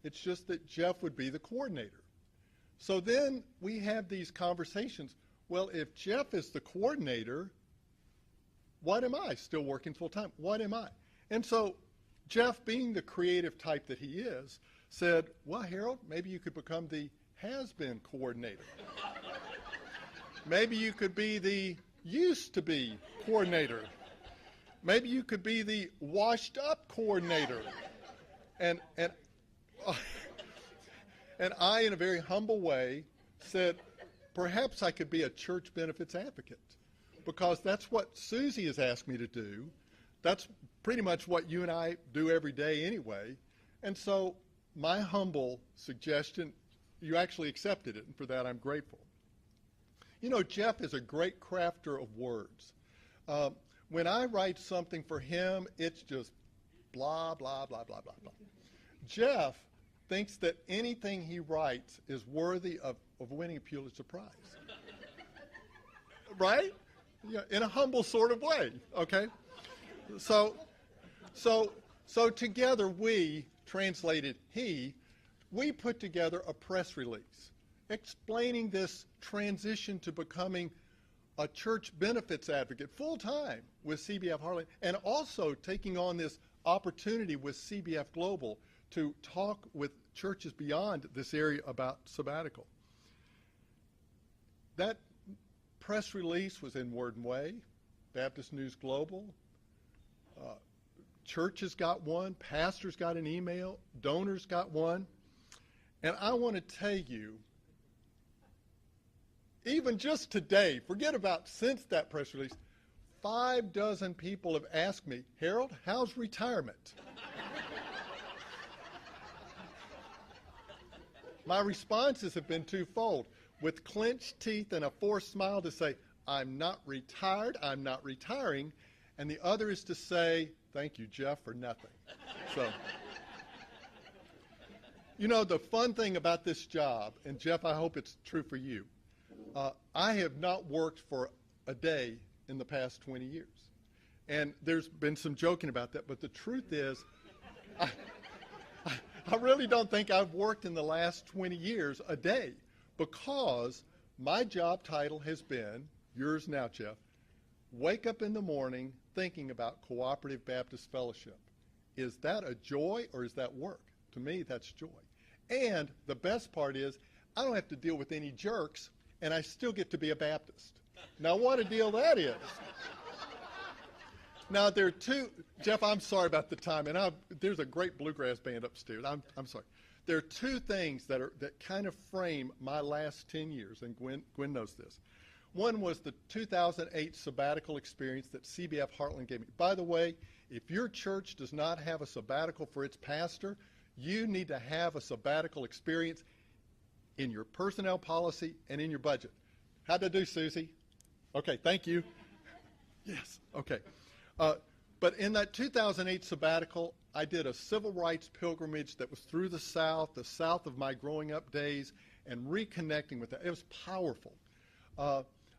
It's just that Jeff would be the coordinator. So then we have these conversations. Well, if Jeff is the coordinator, what am I? Still working full time. What am I? And so Jeff, being the creative type that he is, said, well, Harold, maybe you could become the has-been coordinator. Maybe you could be the used-to-be coordinator. Maybe you could be the washed-up coordinator. And I, in a very humble way, said, perhaps I could be a church benefits advocate, because that's what Susie has asked me to do. That's pretty much what you and I do every day anyway. And so my humble suggestion, you actually accepted it, and for that I'm grateful. Jeff is a great crafter of words. When I write something for him, it's just blah, blah, blah, blah, blah, blah. Jeff thinks that anything he writes is worthy of winning a Pulitzer Prize. Right? Yeah, in a humble sort of way, okay? So together we, translated we put together a press release explaining this transition to becoming a church benefits advocate full-time with CBF Heartland, and also taking on this opportunity with CBF Global to talk with churches beyond this area about sabbatical. That press release was in Word and Way, Baptist News Global, churches got one, pastors got an email, donors got one. And I want to tell you, even just today, forget about since that press release, 6 people have asked me, Harold, how's retirement? My responses have been twofold, with clenched teeth and a forced smile to say, I'm not retired, I'm not retiring, and the other is to say, thank you, Jeff, for nothing. So, you know, the fun thing about this job, and Jeff, I hope it's true for you, I have not worked for a day in the past 20 years. And there's been some joking about that, but the truth is, I really don't think I've worked in the last 20 years a day, because my job title has been, yours now, Jeff, wake up in the morning thinking about Cooperative Baptist Fellowship. Is that a joy or is that work? To me, that's joy. And the best part is, I don't have to deal with any jerks, and I still get to be a Baptist. Now, what a deal that is. Now, there are two, Jeff, I'm sorry about the time, and there's a great bluegrass band upstairs. I'm sorry. There are two things that kind of frame my last 10 years, and Gwen knows this. One was the 2008 sabbatical experience that CBF Heartland gave me. By the way, if your church does not have a sabbatical for its pastor, you need to have a sabbatical experience in your personnel policy and in your budget. How'd I do, Susie? Okay, thank you. Yes, okay. But in that 2008 sabbatical, I did a civil rights pilgrimage that was through the South of my growing up days, and reconnecting with that. It was powerful.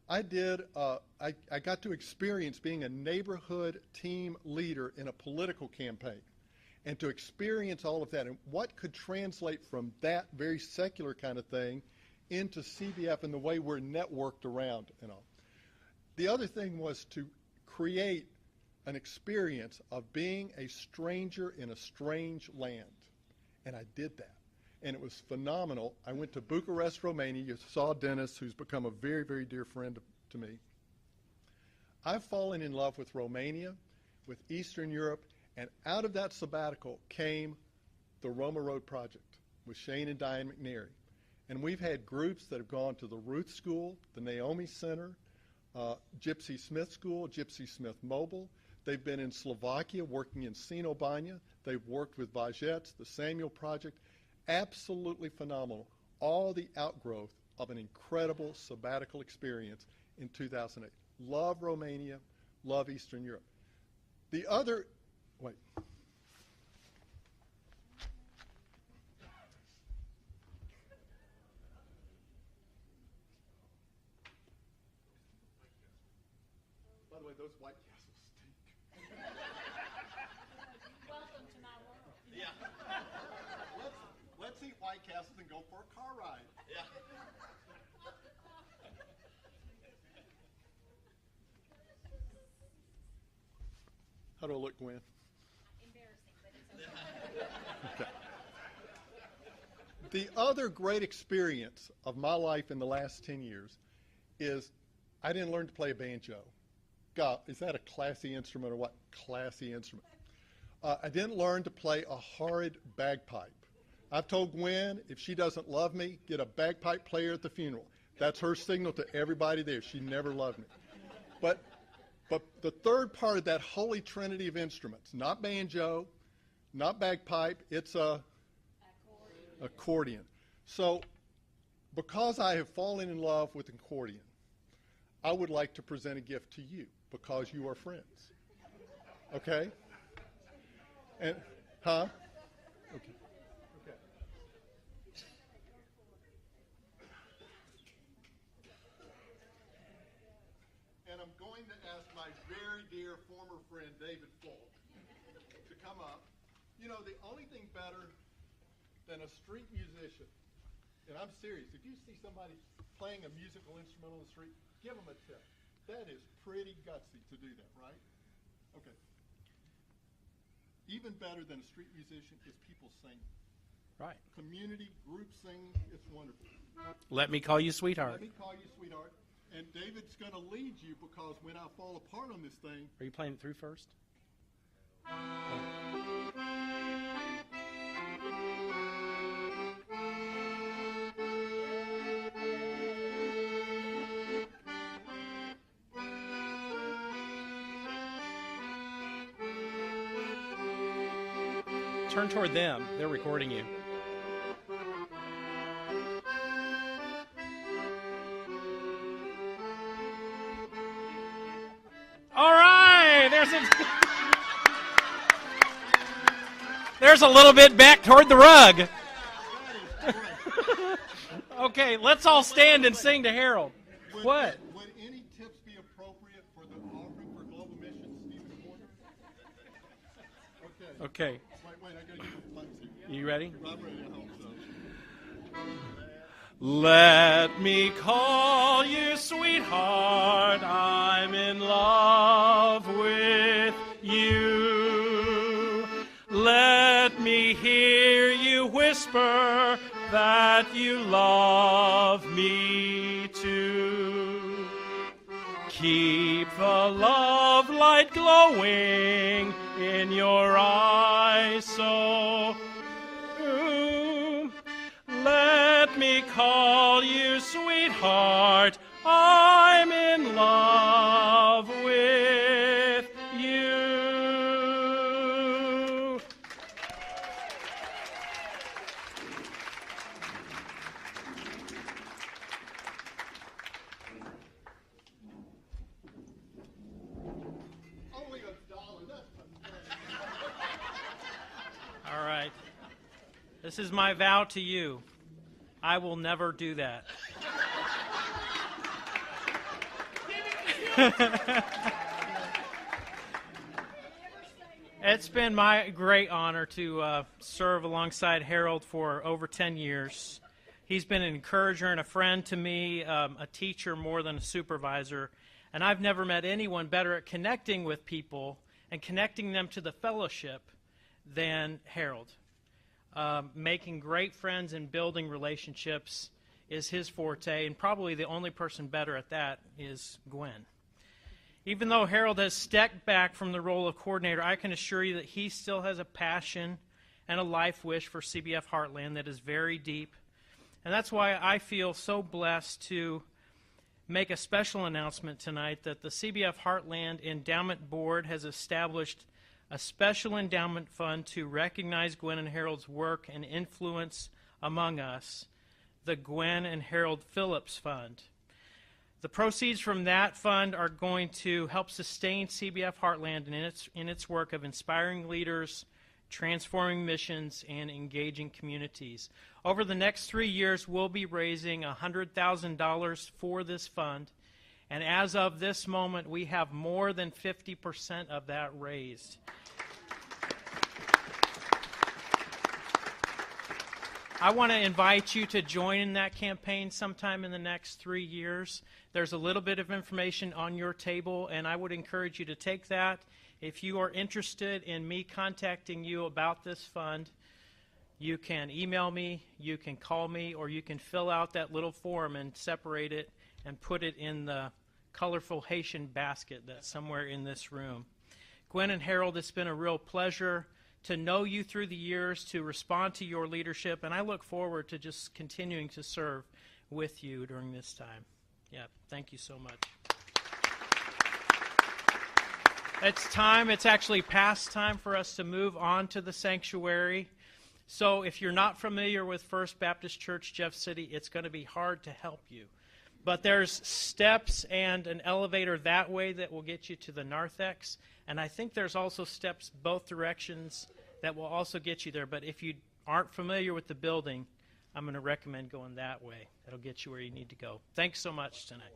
I got to experience being a neighborhood team leader in a political campaign, and to experience all of that and what could translate from that very secular kind of thing into CBF and the way we're networked around and all. The other thing was to create an experience of being a stranger in a strange land, and I did that. And it was phenomenal. I went to Bucharest, Romania. You saw Dennis, who's become a very, very dear friend to me. I've fallen in love with Romania, with Eastern Europe, and out of that sabbatical came the Roma Road Project with Shane and Diane McNary. And we've had groups that have gone to the Ruth School, the Naomi Center, Gypsy Smith School, Gypsy Smith Mobile. They've been in Slovakia working in Sino Banja. They've worked with Vajets, the Samuel Project. Absolutely phenomenal. All the outgrowth of an incredible sabbatical experience in 2008. Love Romania, love Eastern Europe. The other, wait. By the way, those White Castles stink. Welcome to my world. Yeah. Let's eat White Castles and go for a car ride. Yeah. How do I look, Gwen? Embarrassing, but it's okay. Okay. The other great experience of my life in the last 10 years is I didn't learn to play a banjo. God, is that a classy instrument or what? Classy instrument. I didn't learn to play a horrid bagpipe. I've told Gwen, if she doesn't love me, get a bagpipe player at the funeral. That's her signal to everybody there. She never loved me. But the third part of that holy trinity of instruments, not banjo, not bagpipe, it's a accordion. So because I have fallen in love with accordion, I would like to present a gift to you because you are friends. Okay? And, huh? Okay. Okay. And I'm going to ask my very dear former friend David Folk to come up. You know, the only thing better than a street musician, and I'm serious, if you see somebody playing a musical instrument on the street, give them a tip. That is pretty gutsy to do that, right? Okay. Even better than a street musician is people singing. Right. Community, group singing, it's wonderful. Let me call you sweetheart. Let me call you sweetheart. And David's going to lead you because when I fall apart on this thing. Are you playing it through first? Turn toward them. They're recording you. All right. There's a little bit back toward the rug. Okay, let's all stand and sing to Harold. What? Would any tips be appropriate for the offering for global missions, Stephen Porter? Okay. Wait, I gotta get the mics here. You ready? I'm ready, I hope so. Let me call you sweetheart, I'm in love with you. Let me hear you whisper that you love me too. Keep the love light glowing in your eyes so let me call you sweetheart, I'm in love with you. Only $1, that's All right. This is my vow to you. I will never do that. It's been my great honor to serve alongside Harold for over 10 years. He's been an encourager and a friend to me, a teacher more than a supervisor, and I've never met anyone better at connecting with people and connecting them to the fellowship than Harold. Making great friends and building relationships is his forte, and probably the only person better at that is Gwen. Even though Harold has stepped back from the role of coordinator, I can assure you that he still has a passion and a life wish for CBF Heartland that is very deep. And that's why I feel so blessed to make a special announcement tonight that the CBF Heartland Endowment Board has established a special endowment fund to recognize Gwen and Harold's work and influence among us, the Gwen and Harold Phillips Fund. The proceeds from that fund are going to help sustain CBF Heartland in its work of inspiring leaders, transforming missions, and engaging communities. Over the next 3 years, we'll be raising $100,000 for this fund, and as of this moment, we have more than 50% of that raised. I want to invite you to join in that campaign sometime in the next 3 years. There's a little bit of information on your table, and I would encourage you to take that. If you are interested in me contacting you about this fund, you can email me, you can call me, or you can fill out that little form and separate it and put it in the colorful Haitian basket that's somewhere in this room. Gwen and Harold, it's been a real pleasure to know you through the years, to respond to your leadership, and I look forward to just continuing to serve with you during this time. Yeah, thank you so much. It's actually past time for us to move on to the sanctuary. So if you're not familiar with First Baptist Church, Jeff City, it's going to be hard to help you. But there's steps and an elevator that way that will get you to the narthex. And I think there's also steps both directions that will also get you there. But if you aren't familiar with the building, I'm going to recommend going that way. That'll get you where you need to go. Thanks so much tonight.